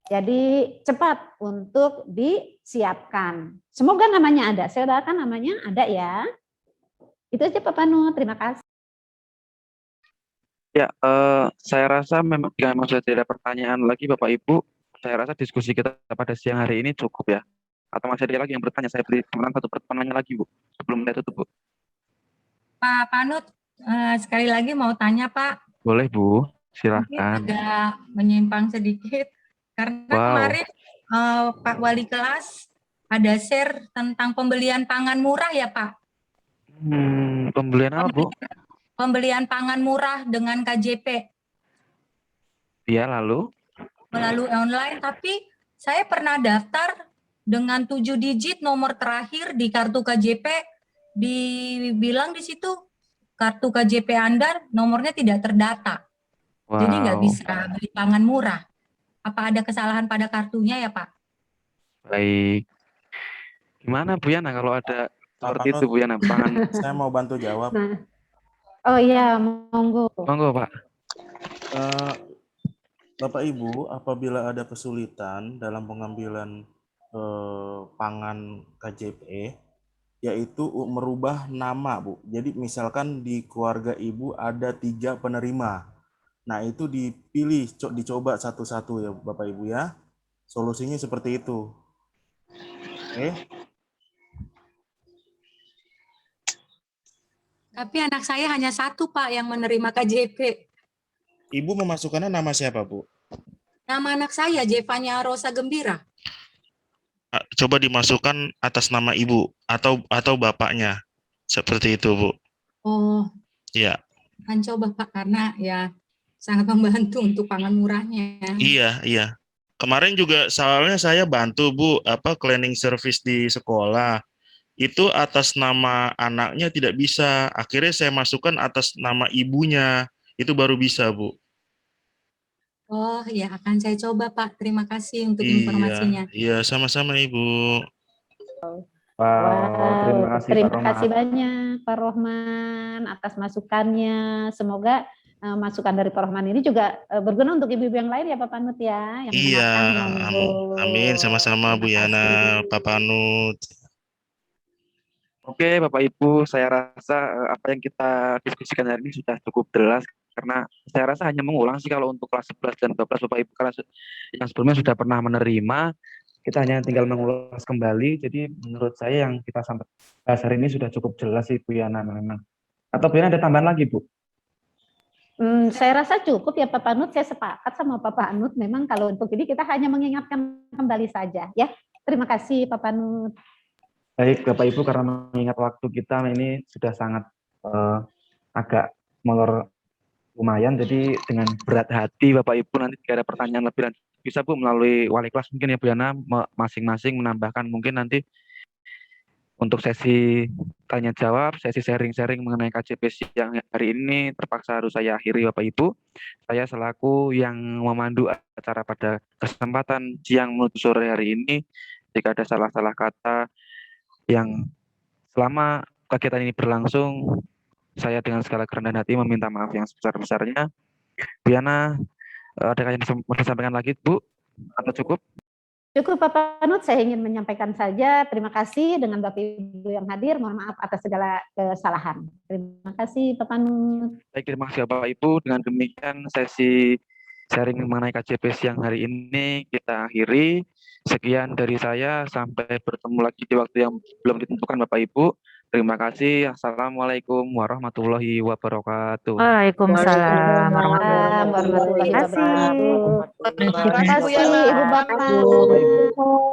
Speaker 2: Jadi cepat untuk disiapkan. Semoga namanya ada. Saya doakan namanya ada ya. Itu aja Pak Panut. Terima kasih.
Speaker 1: Ya, saya rasa memang jika memang sudah tidak ada pertanyaan lagi Bapak Ibu, saya rasa diskusi kita pada siang hari ini cukup ya. Atau masih ada lagi yang bertanya? Saya beri kesempatan satu pertanyaan lagi Bu, sebelum kita tutup Bu.
Speaker 8: Pak Panut, sekali lagi mau tanya Pak.
Speaker 1: Boleh Bu, silahkan.
Speaker 8: Mungkin agak menyimpang sedikit, karena kemarin Pak Wali Kelas ada share tentang pembelian pangan murah ya Pak.
Speaker 1: Pembelian apa Bu?
Speaker 8: Pembelian pangan murah dengan KJP.
Speaker 1: Iya, lalu?
Speaker 8: Melalui online, tapi saya pernah daftar dengan 7 digit nomor terakhir di kartu KJP, dibilang di situ kartu KJP Anda nomornya tidak terdata.
Speaker 1: Wow.
Speaker 8: Jadi nggak bisa beli pangan murah. Apa ada kesalahan pada kartunya ya Pak?
Speaker 1: Baik. Gimana Bu Yana kalau ada seperti itu Bu Yana? Pangan.
Speaker 11: Saya mau bantu jawab.
Speaker 2: Oh iya, monggo.
Speaker 1: Monggo Pak.
Speaker 11: Bapak Ibu, apabila ada kesulitan dalam pengambilan pangan KJP, yaitu merubah nama Bu. Jadi misalkan di keluarga Ibu ada 3 penerima. Nah itu dipilih, dicoba satu-satu ya Bapak Ibu ya. Solusinya seperti itu. Oke.
Speaker 8: Tapi anak saya hanya 1 Pak yang menerima KJP.
Speaker 11: Ibu memasukkannya nama siapa Bu?
Speaker 8: Nama anak saya Jevanya Rosa Gembira.
Speaker 11: Coba dimasukkan atas nama Ibu atau bapaknya. Seperti itu Bu.
Speaker 8: Oh.
Speaker 11: Iya.
Speaker 8: Akan coba Pak, karena ya sangat membantu untuk pangan murahnya.
Speaker 11: Iya, iya. Kemarin juga soalnya saya bantu Bu, cleaning service di sekolah. Itu atas nama anaknya tidak bisa. Akhirnya saya masukkan atas nama ibunya. Itu baru bisa, Bu.
Speaker 8: Oh ya, akan saya coba Pak. Terima kasih untuk
Speaker 11: Iya,
Speaker 8: informasinya.
Speaker 11: iya sama-sama Ibu.
Speaker 1: Wow,
Speaker 2: Terima kasih banyak Pak Rohman atas masukannya. Semoga masukan dari Pak Rohman ini juga berguna untuk ibu-ibu yang lain ya Pak Panut ya. Yang
Speaker 11: Iya,
Speaker 2: mendengarkan, monggo.
Speaker 11: amin sama-sama Bu
Speaker 2: Terima
Speaker 11: Yana,
Speaker 2: kasih.
Speaker 11: Pak Panut.
Speaker 1: Oke, Bapak Ibu, saya rasa apa yang kita diskusikan hari ini sudah cukup jelas karena saya rasa hanya mengulang sih kalau untuk kelas 11 dan 12 Bapak Ibu karena yang sebelumnya sudah pernah menerima, kita hanya tinggal mengulas kembali. Jadi menurut saya yang kita sampai hari ini sudah cukup jelas sih Bu Yana memang. Atau Bu Yana ada tambahan lagi Bu?
Speaker 2: Saya rasa cukup ya Pak Panut, saya sepakat sama Pak Panut. Memang kalau untuk ini kita hanya mengingatkan kembali saja ya. Terima kasih Pak Panut.
Speaker 1: Baik Bapak Ibu, karena mengingat waktu kita ini sudah sangat agak molor lumayan, jadi dengan berat hati Bapak Ibu nanti jika ada pertanyaan lebih lanjut bisa Bu melalui wali kelas mungkin ya Bu Yana masing-masing menambahkan mungkin nanti untuk sesi tanya jawab, sesi sharing-sharing mengenai KJP siang hari ini terpaksa harus saya akhiri Bapak Ibu. Saya selaku yang memandu acara pada kesempatan siang menuju sore hari ini, jika ada salah-salah kata yang selama kegiatan ini berlangsung, saya dengan segala kerendahan hati meminta maaf yang sebesar-besarnya. Bu Yana, ada yang mau disampaikan lagi Bu? Atau cukup?
Speaker 2: Cukup Pak Panut, saya ingin menyampaikan saja terima kasih dengan Bapak Ibu yang hadir. Mohon maaf atas segala kesalahan. Terima kasih Pak Panut.
Speaker 1: Baik, terima kasih Bapak Ibu. Dengan demikian sesi sharing mengenai KJP siang hari ini kita akhiri. Sekian dari saya, sampai bertemu lagi di waktu yang belum ditentukan Bapak Ibu. Terima kasih. Assalamualaikum warahmatullahi wabarakatuh.
Speaker 10: Waalaikumsalam warahmatullahi
Speaker 2: wabarakatuh. Terima kasih Ibu Bapak.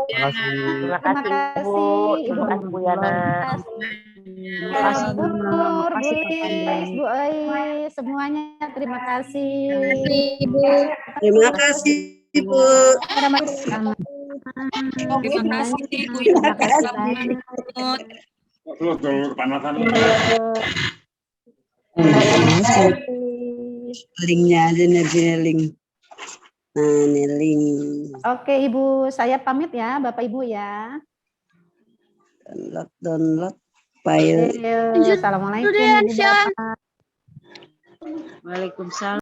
Speaker 1: Terima kasih.
Speaker 10: Terima
Speaker 2: Terima
Speaker 10: kasih
Speaker 2: kasih Ibu
Speaker 10: Bu Yana.
Speaker 2: Bu Nur, Bu Lis, Bu Ais, semuanya terima kasih.
Speaker 6: Terima kasih Bu.
Speaker 8: Terima kasih Bu
Speaker 2: Terima kasih
Speaker 8: Yana.
Speaker 6: Linknya aja nih link. Nah, ini link.
Speaker 2: Oke Ibu, saya pamit ya Bapak Ibu ya.
Speaker 6: Download file.
Speaker 2: Assalamualaikum Ibu Bapak.
Speaker 9: Waalaikumsalam.